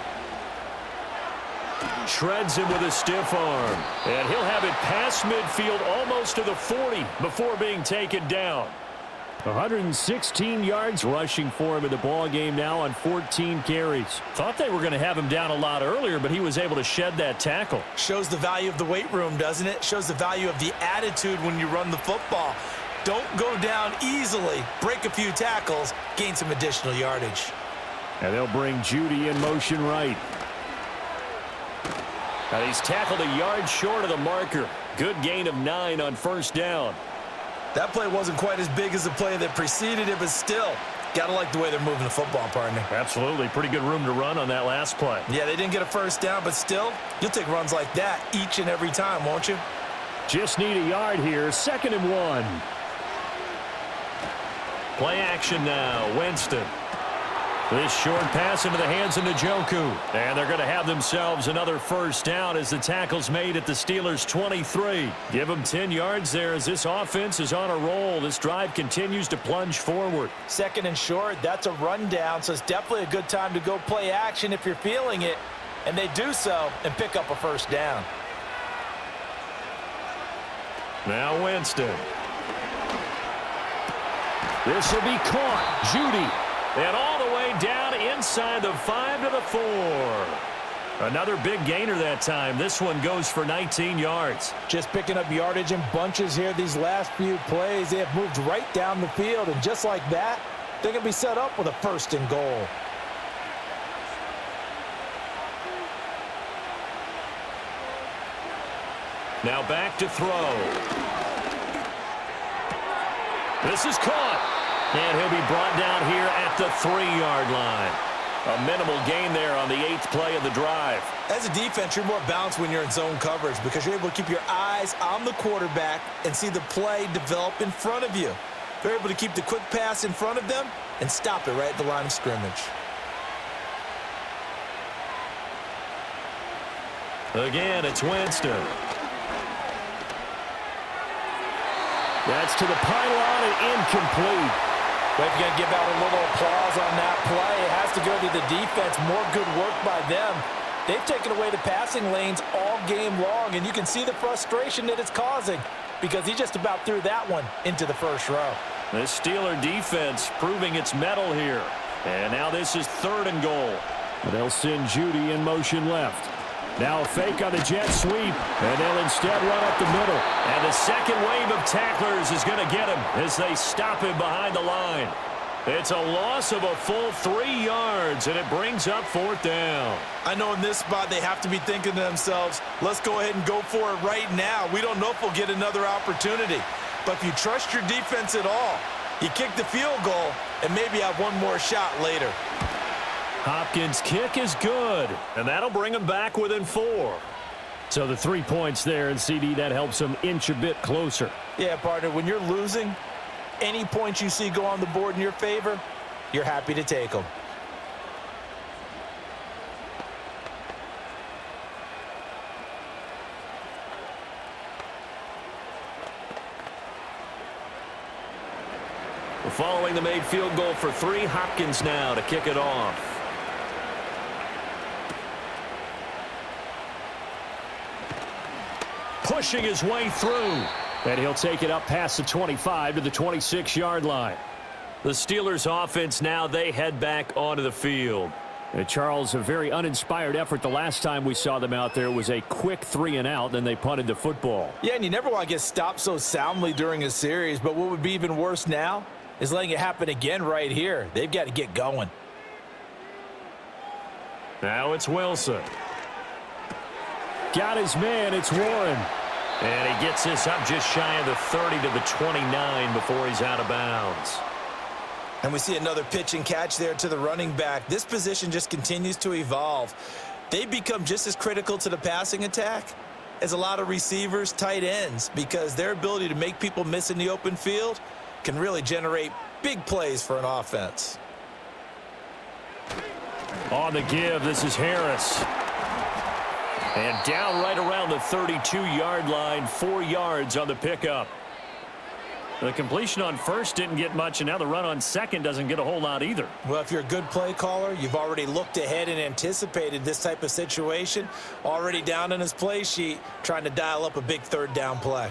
Shreds him with a stiff arm. And he'll have it past midfield almost to the 40 before being taken down. 116 yards rushing for him in the ball game now on 14 carries. Thought they were going to have him down a lot earlier, but he was able to shed that tackle. Shows the value of the weight room, doesn't it? Shows the value of the attitude when you run the football. Don't go down easily. Break a few tackles. Gain some additional yardage. And they'll bring Judy in motion right. And he's tackled a yard short of the marker. Good gain of 9 on 1st down. That play wasn't quite as big as the play that preceded it, but still, got to like the way they're moving the football, partner. Absolutely. Pretty good room to run on that last play. Yeah, they didn't get a first down, but still, you'll take runs like that each and every time, won't you? Just need a yard here. 2nd and 1. Play action now. Winston. This short pass into the hands of Njoku. And they're going to have themselves another first down as the tackle's made at the Steelers' 23. Give them 10 yards there as this offense is on a roll. This drive continues to plunge forward. 2nd and short, that's a rundown, so it's definitely a good time to go play action if you're feeling it. And they do so and pick up a first down. Now Winston. This will be caught. Judy. And all the way down inside the 5 to the 4. Another big gainer that time. This one goes for 19 yards. Just picking up yardage in bunches here these last few plays. They have moved right down the field, and just like that, they're going to be set up with a 1st and goal. Now back to throw. This is caught. And he'll be brought down here at the 3-yard line. A minimal gain there on the 8th play of the drive. As a defense, you're more balanced when you're in zone coverage because you're able to keep your eyes on the quarterback and see the play develop in front of you. They're able to keep the quick pass in front of them and stop it right at the line of scrimmage. Again, it's Winston. That's to the pylon and incomplete. But if you're going to give out a little applause on that play, it has to go to the defense. More good work by them. They've taken away the passing lanes all game long, and you can see the frustration that it's causing because he just about threw that one into the first row. The Steeler defense proving its mettle here. And now this is 3rd and goal. They'll send Judy in motion left. Now a fake on the jet sweep, and they'll instead run up the middle. And the second wave of tacklers is going to get him as they stop him behind the line. It's a loss of a full 3 yards, and it brings up 4th down. I know in this spot they have to be thinking to themselves, let's go ahead and go for it right now. We don't know if we'll get another opportunity. But if you trust your defense at all, you kick the field goal and maybe have one more shot later. Hopkins' kick is good, and that'll bring him back within 4. So the 3 points there, and CD, that helps them inch a bit closer. Yeah, partner, when you're losing, any points you see go on the board in your favor, you're happy to take them. Following the made field goal for 3, Hopkins now to kick it off. Pushing his way through. And he'll take it up past the 25 to the 26-yard line. The Steelers offense now, they head back onto the field. Charles, a very uninspired effort. The last time we saw them out there was a quick 3 and out, then they punted the football. Yeah, and you never want to get stopped so soundly during a series, but what would be even worse now is letting it happen again right here. They've got to get going. Now it's Wilson. Got his man, it's Warren. And he gets this up just shy of the 30 to the 29 before he's out of bounds. And we see another pitch and catch there to the running back. This position just continues to evolve. They become just as critical to the passing attack as a lot of receivers, tight ends, because their ability to make people miss in the open field can really generate big plays for an offense. On the give, this is Harris. And down right around the 32-yard line, 4 yards on the pickup. The completion on first didn't get much, and now the run on second doesn't get a whole lot either. Well, if you're a good play caller, you've already looked ahead and anticipated this type of situation. Already down in his play sheet, trying to dial up a big 3rd down play.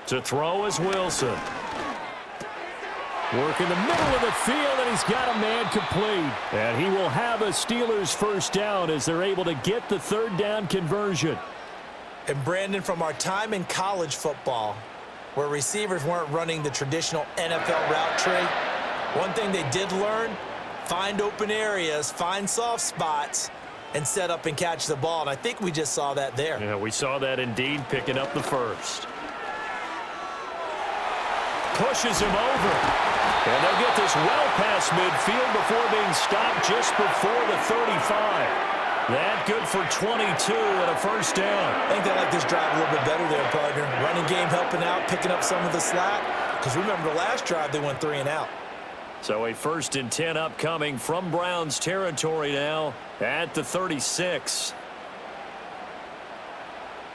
To throw is Wilson. Work in the middle of the field, and he's got a man complete. And he will have a Steelers 1st down as they're able to get the 3rd down conversion. And Brandon, from our time in college football, where receivers weren't running the traditional NFL route tree, one thing they did learn, find open areas, find soft spots, and set up and catch the ball. And I think we just saw that there. Yeah, we saw that indeed, picking up the first. Pushes him over. And they'll get this well past midfield before being stopped just before the 35. That good for 22 and a 1st down. I think they like this drive a little bit better there, partner. Running game helping out, picking up some of the slack. Because remember, the last drive they went 3 and out. So a 1st and 10 upcoming from Browns territory now at the 36.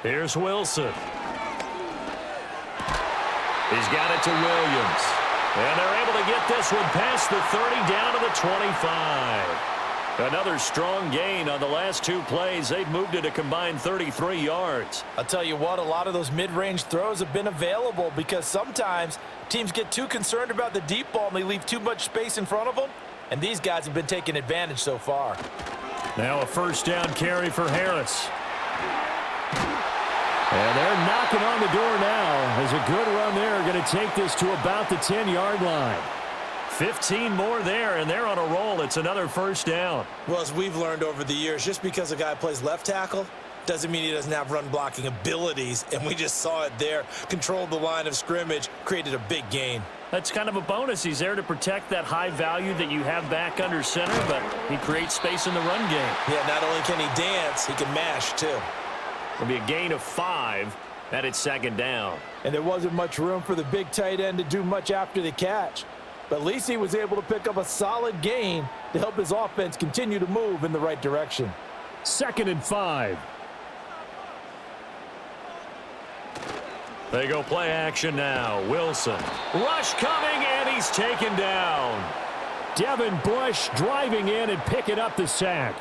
Here's Wilson. He's got it to Williams. And they're able to get this one past the 30 down to the 25. Another strong gain on the last 2 plays. They've moved it a combined 33 yards. I'll tell you what, a lot of those mid-range throws have been available because sometimes teams get too concerned about the deep ball and they leave too much space in front of them, and these guys have been taking advantage so far. Now a first down carry for Harris. And they're knocking on the door now as a good run there. Going to take this to about the 10-yard line. 15 more there, and they're on a roll. It's another first down. Well, as we've learned over the years, just because a guy plays left tackle doesn't mean he doesn't have run-blocking abilities, and we just saw it there. Controlled the line of scrimmage, created a big gain. That's kind of a bonus. He's there to protect that high value that you have back under center, but he creates space in the run game. Yeah, not only can he dance, he can mash, too. It'll be a gain of 5, and it's second down. And there wasn't much room for the big tight end to do much after the catch. But at least he was able to pick up a solid gain to help his offense continue to move in the right direction. 2nd and 5. They go play action now. Wilson. Rush coming, and he's taken down. Devin Bush driving in and picking up the sack.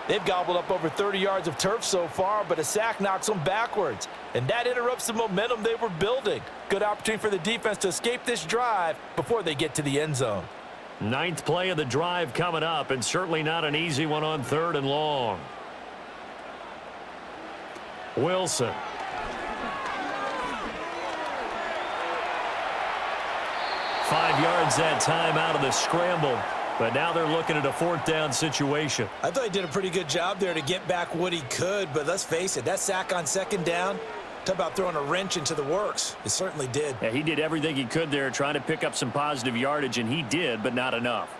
They've gobbled up over 30 yards of turf so far, but a sack knocks them backwards. And that interrupts the momentum they were building. Good opportunity for the defense to escape this drive before they get to the end zone. 9th play of the drive coming up, and certainly not an easy one on 3rd and long. Wilson. Five yards that time out of the scramble. But now they're looking at a 4th down situation. I thought he did a pretty good job there to get back what he could, but let's face it, that sack on 2nd down, talk about throwing a wrench into the works. It certainly did. Yeah, he did everything he could there trying to pick up some positive yardage, and he did, but not enough.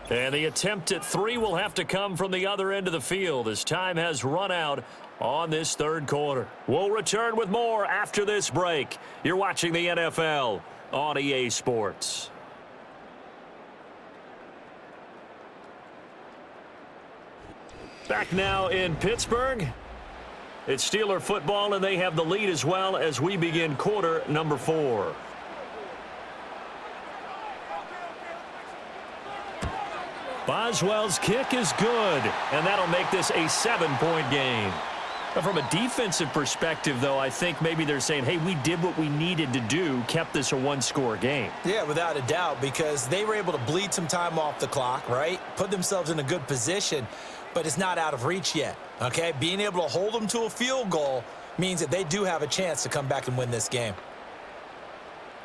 And the attempt at 3 will have to come from the other end of the field as time has run out on this 3rd quarter. We'll return with more after this break. You're watching the NFL on EA Sports. Back now in Pittsburgh. It's Steeler football, and they have the lead as well as we begin quarter number 4. Boswell's kick is good, and that'll make this a 7-point game. But from a defensive perspective, though, I think maybe they're saying, hey, we did what we needed to do, kept this a 1-score game. Yeah, without a doubt, because they were able to bleed some time off the clock, right? Put themselves in a good position, but it's not out of reach yet, okay? Being able to hold them to a field goal means that they do have a chance to come back and win this game.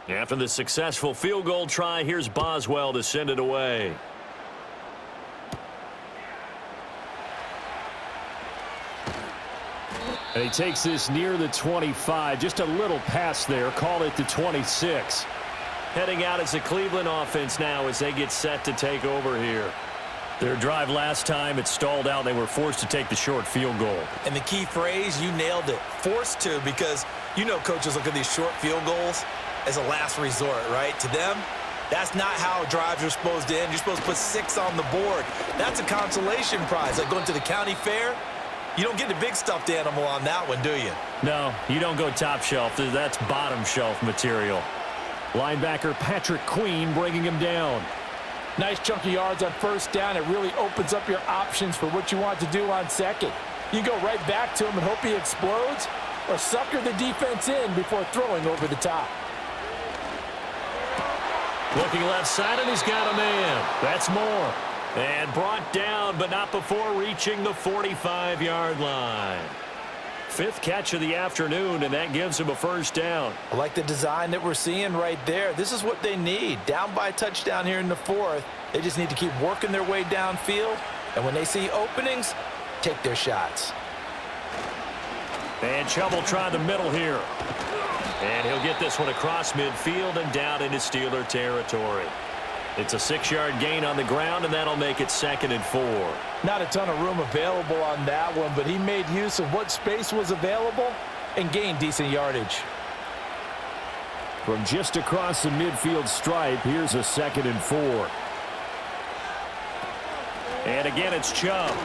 After the successful field goal try, here's Boswell to send it away. And he takes this near the 25. Just a little pass there. Call it the 26. Heading out as the Cleveland offense now as they get set to take over here. Their drive last time, it stalled out. They were forced to take the short field goal. And the key phrase, you nailed it. Forced to, because you know coaches look at these short field goals as a last resort, right? To them, that's not how drives are supposed to end. You're supposed to put 6 on the board. That's a consolation prize. Like going to the county fair, you don't get the big stuffed animal on that one, do you? No, you don't go top shelf. That's bottom shelf material. Linebacker Patrick Queen bringing him down. Nice chunky yards on 1st down. It really opens up your options for what you want to do on 2nd. You go right back to him and hope he explodes, or sucker the defense in before throwing over the top. Looking left side, and he's got a man. That's more. And brought down, but not before reaching the 45-yard line. 5th catch of the afternoon, and that gives him a 1st down. I like the design that we're seeing right there. This is what they need. Down by a touchdown here in the 4th. They just need to keep working their way downfield. And when they see openings, take their shots. And Chubb will try the middle here. And he'll get this one across midfield and down into Steeler territory. It's a 6-yard gain on the ground, and that'll make it 2nd and 4. Not a ton of room available on that one, but he made use of what space was available and gained decent yardage. From just across the midfield stripe, here's a 2nd and 4. And again, it's Chubb.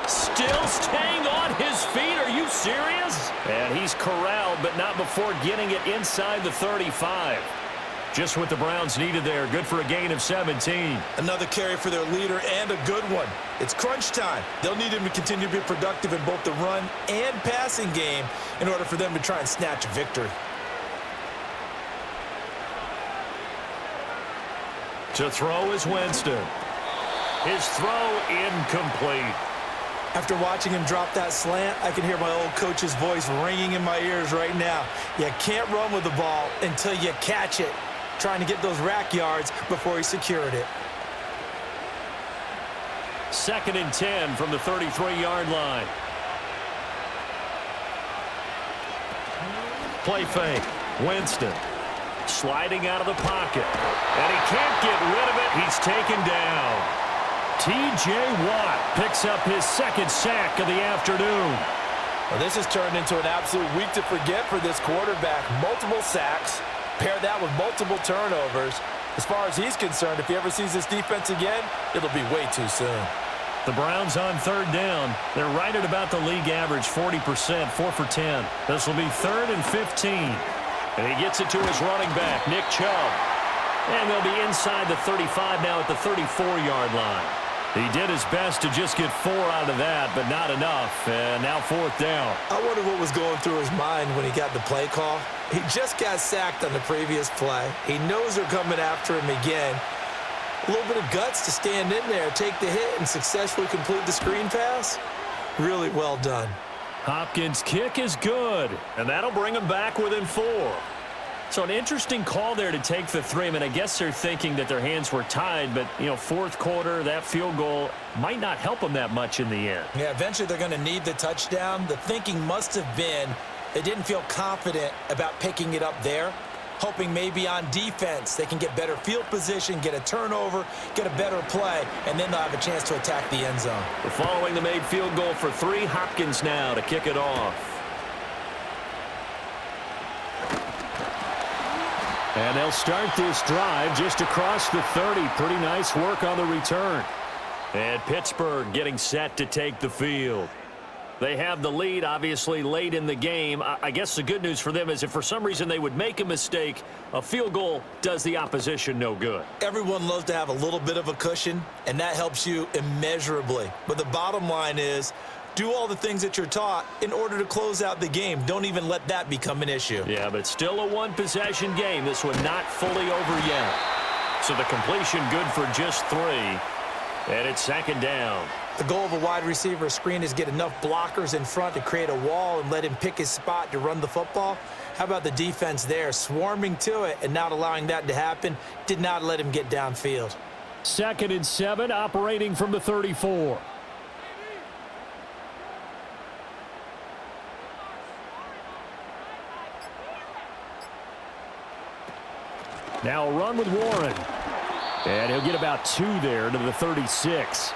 Still staying on his feet. Are you serious? And he's corralled, but not before getting it inside the 35. Just what the Browns needed there. Good for a gain of 17. Another carry for their leader and a good one. It's crunch time. They'll need him to continue to be productive in both the run and passing game in order for them to try and snatch a victory. To throw is Winston. His throw incomplete. After watching him drop that slant, I can hear my old coach's voice ringing in my ears right now. You can't run with the ball until you catch it. Trying to get those rack yards before he secured it. 2nd and 10 from the 33-yard line. Play fake. Winston sliding out of the pocket. And he can't get rid of it. He's taken down. T.J. Watt picks up his 2nd sack of the afternoon. Well, this has turned into an absolute week to forget for this quarterback. Multiple sacks. Pair that with multiple turnovers. As far as he's concerned, if he ever sees this defense again, it'll be way too soon. The Browns on 3rd down. They're right at about the league average, 40%, 4 for 10. This will be 3rd and 15. And he gets it to his running back, Nick Chubb. And they'll be inside the 35 now at the 34-yard line. He did his best to just get 4 out of that, but not enough. And now 4th down. I wonder what was going through his mind when he got the play call. He just got sacked on the previous play. He knows they're coming after him again. A little bit of guts to stand in there, take the hit, and successfully complete the screen pass. Really well done. Hopkins' kick is good, and that'll bring him back within 4. So an interesting call there to take the 3. I mean, I guess they're thinking that their hands were tied, but, you know, 4th quarter, that field goal might not help them that much in the end. Yeah, eventually they're going to need the touchdown. The thinking must have been they didn't feel confident about picking it up there, hoping maybe on defense they can get better field position, get a turnover, get a better play, and then they'll have a chance to attack the end zone. Following the made field goal for 3, Hopkins now to kick it off. And they'll start this drive just across the 30. Pretty nice work on the return. And Pittsburgh getting set to take the field. They have the lead, obviously, late in the game. I guess the good news for them is if for some reason they would make a mistake, a field goal does the opposition no good. Everyone loves to have a little bit of a cushion, and that helps you immeasurably. But the bottom line is, do all the things that you're taught in order to close out the game. Don't even let that become an issue. Yeah, but still a one-possession game. This one not fully over yet. So the completion good for just 3. And it's 2nd down. The goal of a wide receiver screen is get enough blockers in front to create a wall and let him pick his spot to run the football. How about the defense there, swarming to it and not allowing that to happen? Did not let him get downfield. 2nd and 7, operating from the 34. Now a run with Warren. And he'll get about 2 there to the 36.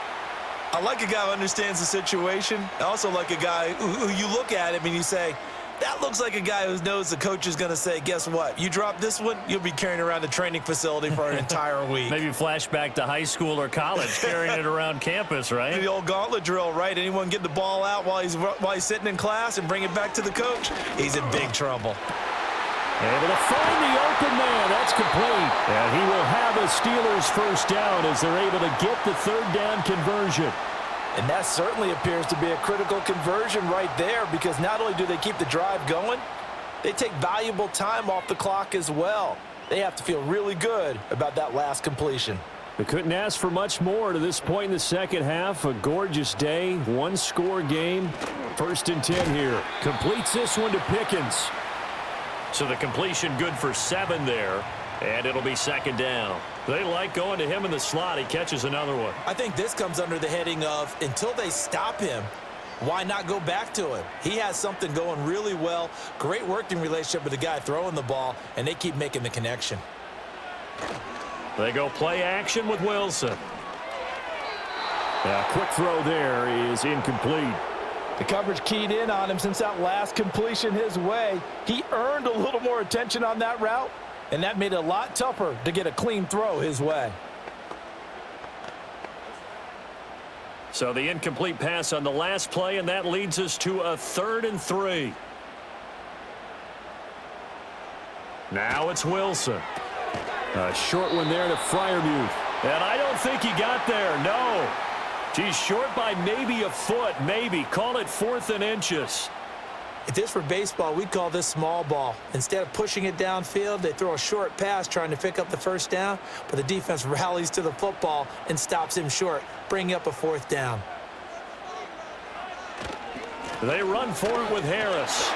I like a guy who understands the situation. I also like a guy who you look at him and you say, that looks like a guy who knows the coach is going to say, guess what? You drop this one, you'll be carrying around the training facility for an entire week. Maybe flashback to high school or college, carrying it around campus, right? The old gauntlet drill, right? Anyone get the ball out while he's sitting in class and bring it back to the coach? He's in big trouble. Able to find the open man. That's complete. And he will have a Steelers first down as they're able to get the 3rd down conversion. And that certainly appears to be a critical conversion right there, because not only do they keep the drive going, they take valuable time off the clock as well. They have to feel really good about that last completion. They couldn't ask for much more to this point in the second half. A gorgeous day, 1-score game. 1st and 10 here. Completes this one to Pickens. So the completion good for 7 there, and it'll be 2nd down. They like going to him in the slot. He catches another one. I think this comes under the heading of until they stop him, why not go back to him? He has something going really well. Great working relationship with the guy throwing the ball, and they keep making the connection. They go play action with Wilson. A quick throw there is incomplete. The coverage keyed in on him since that last completion his way. He earned a little more attention on that route, and that made it a lot tougher to get a clean throw his way. So the incomplete pass on the last play, and that leads us to a 3rd and 3. Now it's Wilson. A short one there to Freiermuth. And I don't think he got there, no. He's short by maybe a foot, maybe. Call it 4th and inches. If this were baseball, we'd call this small ball. Instead of pushing it downfield, they throw a short pass trying to pick up the first down, but the defense rallies to the football and stops him short, bringing up a 4th down. They run for it with Harris.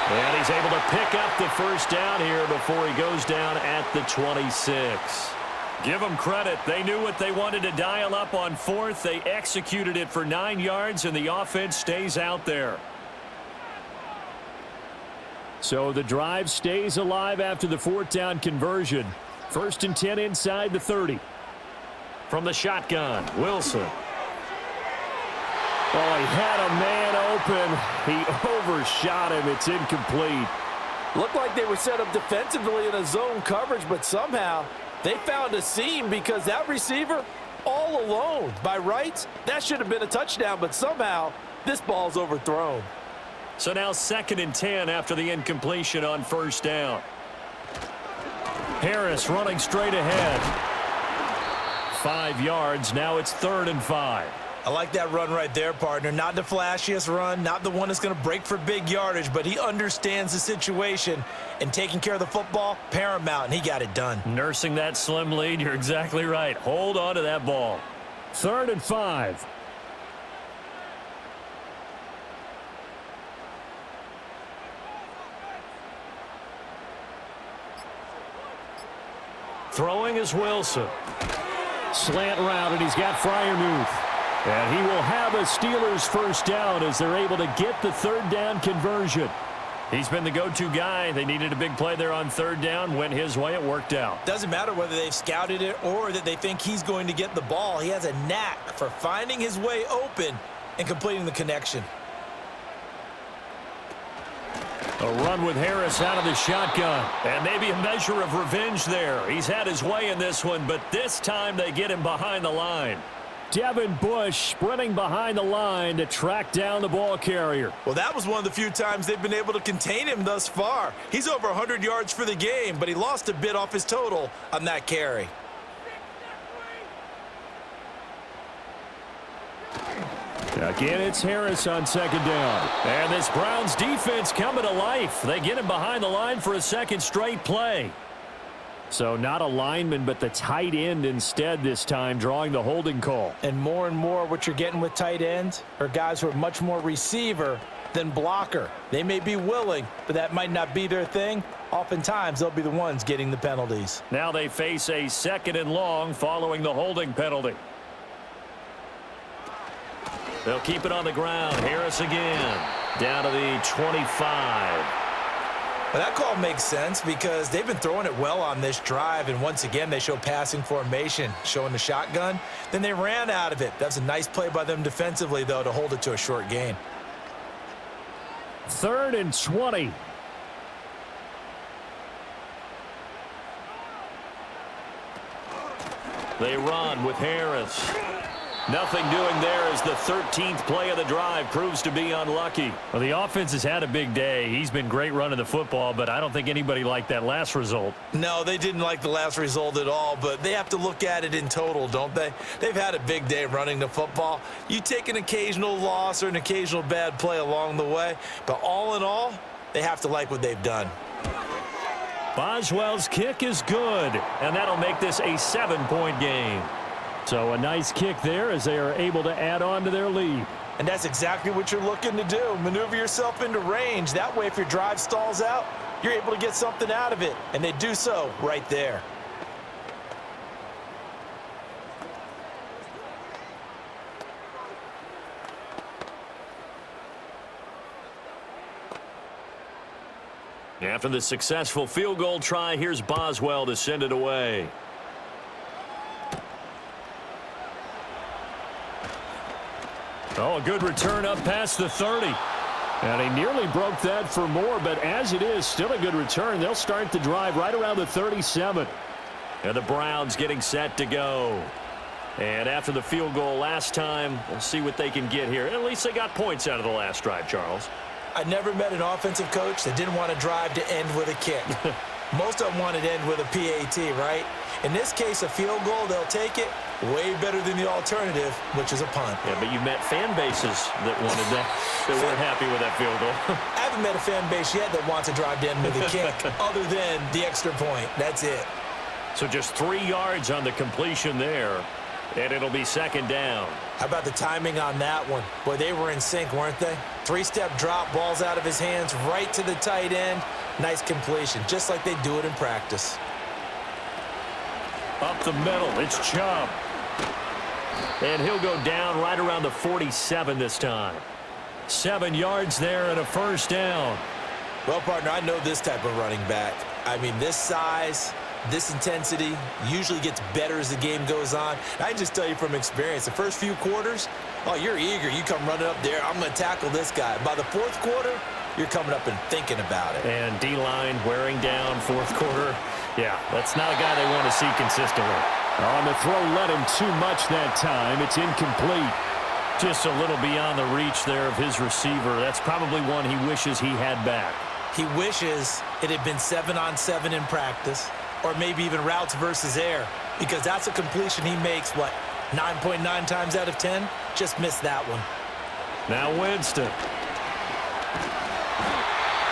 And he's able to pick up the first down here before he goes down at the 26. Give them credit. They knew what they wanted to dial up on 4th. They executed it for 9 yards, and the offense stays out there. So the drive stays alive after the 4th down conversion. 1st and 10 inside the 30. From the shotgun, Wilson. Oh, he had a man open. He overshot him. It's incomplete. Looked like they were set up defensively in a zone coverage, but somehow they found a seam because that receiver all alone. By rights, that should have been a touchdown, but somehow this ball's overthrown. So now 2nd and 10 after the incompletion on 1st down. Harris running straight ahead. 5 yards. Now it's 3rd and 5. I like that run right there, partner. Not the flashiest run, not the one that's going to break for big yardage, but he understands the situation, and taking care of the football, paramount, and he got it done. Nursing that slim lead, you're exactly right. Hold on to that ball. 3rd and 5. Throwing is Wilson. Slant route, and he's got Freiermuth. And he will have a Steelers first down as they're able to get the 3rd down conversion. He's been the go-to guy. They needed a big play there on 3rd down. Went his way. It worked out. Doesn't matter whether they've scouted it or that they think he's going to get the ball. He has a knack for finding his way open and completing the connection. A run with Harris out of the shotgun. And maybe a measure of revenge there. He's had his way in this one, but this time they get him behind the line. Devin Bush sprinting behind the line to track down the ball carrier. Well, that was one of the few times they've been able to contain him thus far. He's over 100 yards for the game, but he lost a bit off his total on that carry. Again, it's Harris on 2nd down. And this Browns defense coming to life. They get him behind the line for a 2nd straight play. So not a lineman, but the tight end instead this time, drawing the holding call. And more what you're getting with tight ends are guys who are much more receiver than blocker. They may be willing, but that might not be their thing. Oftentimes, they'll be the ones getting the penalties. Now they face a 2nd and long following the holding penalty. They'll keep it on the ground. Harris again. Down to the 25. Well, that call makes sense because they've been throwing it well on this drive, and once again, they show passing formation, showing the shotgun. Then they ran out of it. That's a nice play by them defensively, though, to hold it to a short gain. 3rd and 20. They run with Harris. Nothing doing there as the 13th play of the drive proves to be unlucky. Well, the offense has had a big day. He's been great running the football, but I don't think anybody liked that last result. No, they didn't like the last result at all, but they have to look at it in total, don't they? They've had a big day running the football. You take an occasional loss or an occasional bad play along the way, but all in all, they have to like what they've done. Boswell's kick is good, and that'll make this a 7-point game. So a nice kick there as they are able to add on to their lead. And that's exactly what you're looking to do. Maneuver yourself into range. That way, if your drive stalls out, you're able to get something out of it. And they do so right there. After the successful field goal try, here's Boswell to send it away. Oh, a good return up past the 30. And he nearly broke that for more, but as it is, still a good return. They'll start the drive right around the 37. And the Browns getting set to go. And after the field goal last time, we'll see what they can get here. At least they got points out of the last drive, Charles. I never met an offensive coach that didn't want to drive to end with a kick. Most of them wanted to end with a PAT, right? In this case, a field goal, they'll take it. Way better than the alternative, which is a punt. Yeah, but you met fan bases that wanted that, that weren't happy with that field goal. I haven't met a fan base yet that wants to drive to end with a kick other than the extra point. That's it. So just 3 yards on the completion there, and it'll be second down. How about the timing on that one? Boy, they were in sync, weren't they? 3-step drop, ball's out of his hands, right to the tight end. Nice completion, just like they do it in practice. Up the middle, it's Chubb. And he'll go down right around the 47 this time. 7 yards there and a first down. Well, partner, I know this type of running back. I mean, this size, this intensity usually gets better as the game goes on. And I just tell you from experience, the first few quarters, oh, you're eager. You come running up there, I'm going to tackle this guy. By the fourth quarter, you're coming up and thinking about it. And D-line wearing down fourth quarter. Yeah, that's not a guy they want to see consistently. On the throw, led him too much that time. It's incomplete. Just a little beyond the reach there of his receiver. That's probably one he wishes he had back. He wishes it had been 7-on-7 in practice, or maybe even routes versus air, because that's a completion he makes, what, 9.9 times out of 10? Just missed that one. Now Winston.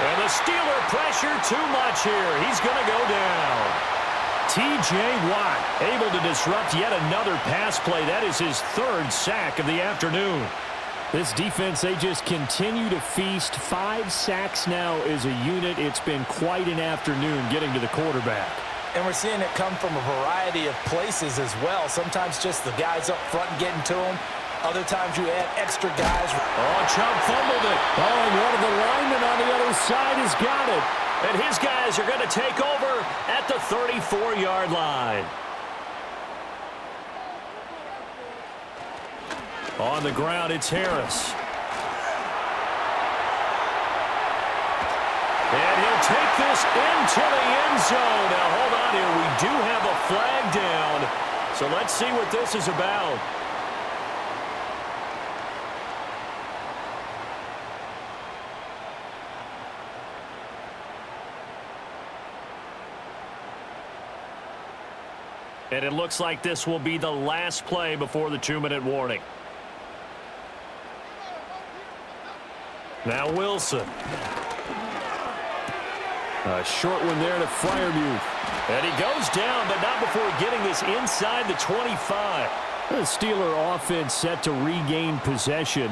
And the Steeler pressure too much here. He's going to go down. T.J. Watt able to disrupt yet another pass play. That is his 3rd sack of the afternoon. This defense, they just continue to feast. 5 sacks now as a unit. It's been quite an afternoon getting to the quarterback. And we're seeing it come from a variety of places as well. Sometimes just the guys up front getting to him. Other times you add extra guys. Oh, Chubb fumbled it. Oh, and one of the linemen on the other side has got it. And his guys are going to take over at the 34-yard line. On the ground, it's Harris. And he'll take this into the end zone. Now, hold on here. We do have a flag down. So let's see what this is about. And it looks like this will be the last play before the 2-minute warning. Now Wilson. A short one there to Freiermuth. And he goes down, but not before getting this inside the 25. The Steeler offense set to regain possession.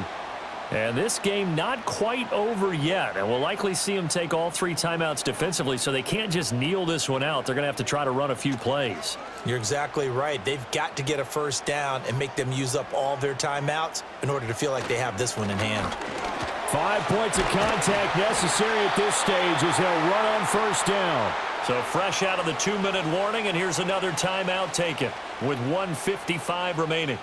And this game not quite over yet. And we'll likely see them take all 3 timeouts defensively, so they can't just kneel this one out. They're going to have to try to run a few plays. You're exactly right. They've got to get a first down and make them use up all their timeouts in order to feel like they have this one in hand. 5 points of contact necessary at this stage as they'll run on first down. So fresh out of the 2-minute warning, and here's another timeout taken with 1:55 remaining.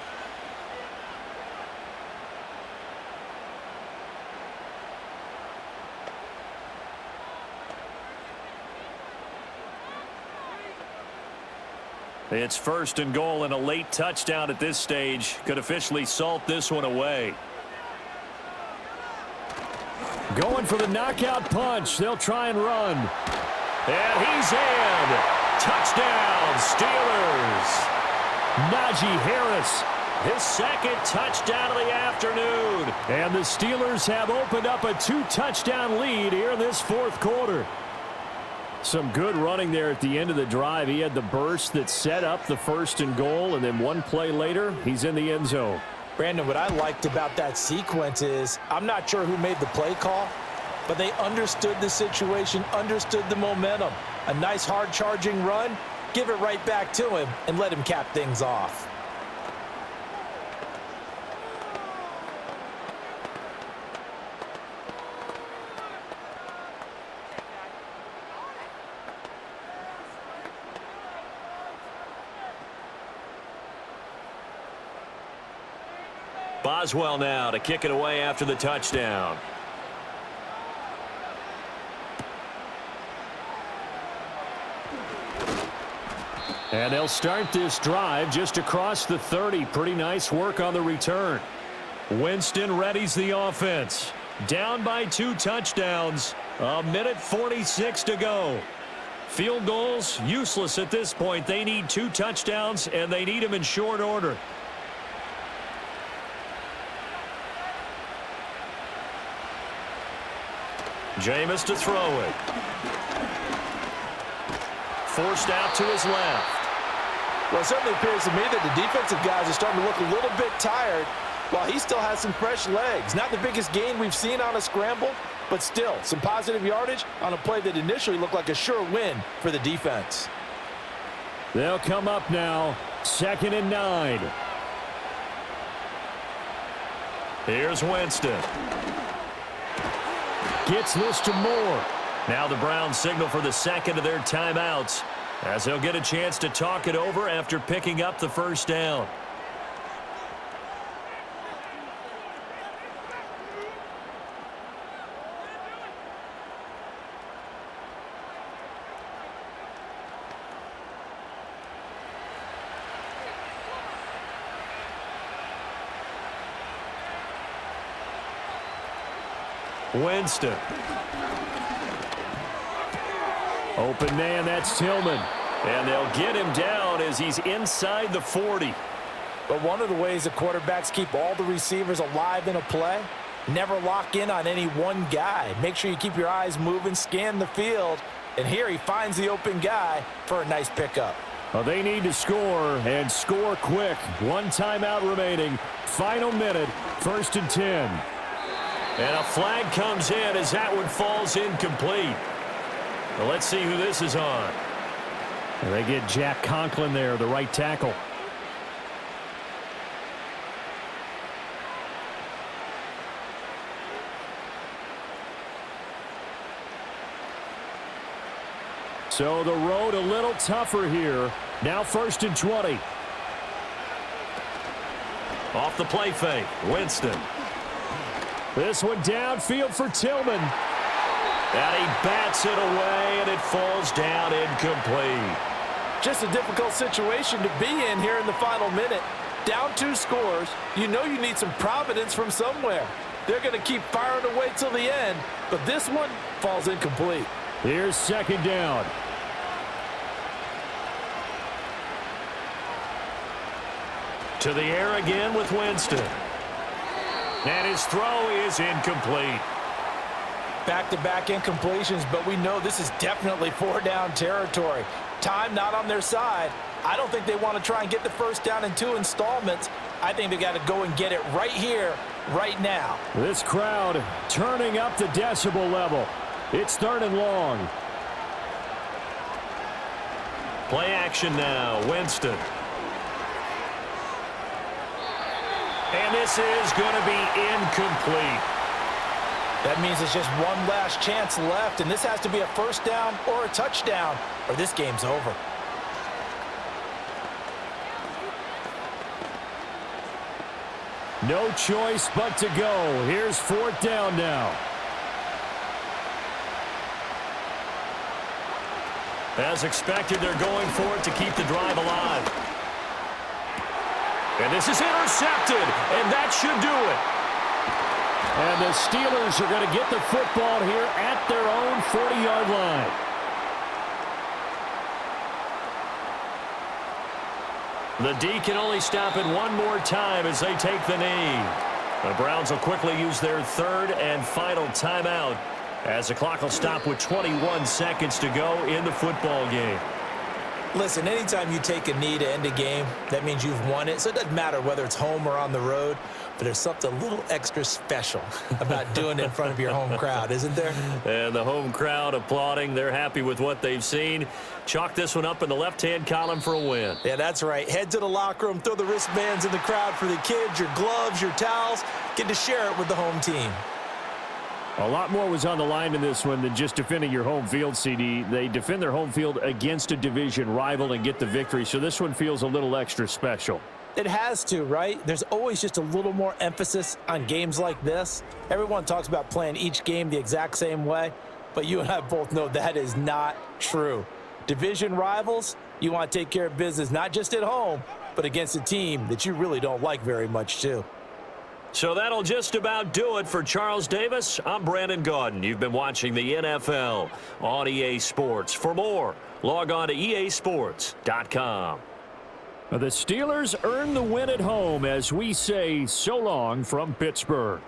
It's 1st and goal, and a late touchdown at this stage could officially salt this one away. Going for the knockout punch. They'll try and run. And he's in. Touchdown, Steelers. Najee Harris. His 2nd touchdown of the afternoon. And the Steelers have opened up a 2-touchdown lead here in this 4th quarter. Some good running there at the end of the drive. He had the burst that set up the 1st and goal, and then one play later, he's in the end zone. Brandon, what I liked about that sequence is I'm not sure who made the play call, but they understood the situation, understood the momentum. A nice hard-charging run, give it right back to him, and let him cap things off. Boswell now to kick it away after the touchdown. And they'll start this drive just across the 30. Pretty nice work on the return. Winston readies the offense. Down by 2 touchdowns. 1:46 to go. Field goals, useless at this point. They need 2 touchdowns, and they need them in short order. Jameis to throw it. Forced out to his left. Well, it certainly appears to me that the defensive guys are starting to look a little bit tired while he still has some fresh legs. Not the biggest gain we've seen on a scramble, but still some positive yardage on a play that initially looked like a sure win for the defense. They'll come up now, 2nd and 9. Here's Winston. Gets this to Moore. Now the Browns signal for the second of their timeouts as they'll get a chance to talk it over after picking up the first down. Winston. Open man, that's Tillman. And they'll get him down as he's inside the 40. But one of the ways the quarterbacks keep all the receivers alive in a play, never lock in on any one guy. Make sure you keep your eyes moving, scan the field, and here he finds the open guy for a nice pickup. Well, they need to score, and score quick. 1 timeout remaining. Final minute, 1st and 10. And a flag comes in as that one falls incomplete. Well, let's see who this is on. And they get Jack Conklin there, the right tackle. So the road a little tougher here. Now 1st and 20. Off the play fake, Winston. This one downfield for Tillman. And he bats it away, and it falls down incomplete. Just a difficult situation to be in here in the final minute. Down 2 scores, you know you need some providence from somewhere. They're going to keep firing away till the end, but this one falls incomplete. Here's 2nd down. To the air again with Winston. And his throw is incomplete. Back-to-back incompletions, but we know this is definitely 4-down territory. Time not on their side. I don't think they want to try and get the first down in 2 installments. I think they got to go and get it right here, right now. This crowd turning up the decibel level. It's 3rd and long. Play action now, Winston. And this is going to be incomplete. That means it's just one last chance left, and this has to be a first down or a touchdown, or this game's over. No choice but to go. Here's 4th down now. As expected, they're going for it to keep the drive alive. And this is intercepted, and that should do it. And the Steelers are going to get the football here at their own 40-yard line. The D can only stop it one more time as they take the knee. The Browns will quickly use their 3rd and final timeout as the clock will stop with 21 seconds to go in the football game. Listen, anytime you take a knee to end a game, that means you've won it. So it doesn't matter whether it's home or on the road, but there's something a little extra special about doing it in front of your home crowd, isn't there? And the home crowd applauding. They're happy with what they've seen. Chalk this one up in the left-hand column for a win. Yeah, that's right. Head to the locker room, throw the wristbands in the crowd for the kids, your gloves, your towels. Get to share it with the home team. A lot more was on the line in this one than just defending your home field, CD. They defend their home field against a division rival and get the victory, so this one feels a little extra special. It has to, right? There's always just a little more emphasis on games like this. Everyone talks about playing each game the exact same way, but you and I both know that is not true. Division rivals, you want to take care of business not just at home, but against a team that you really don't like very much too. So that'll just about do it for Charles Davis. I'm Brandon Gaudin. You've been watching the NFL on EA Sports. For more, log on to easports.com. The Steelers earn the win at home as we say so long from Pittsburgh.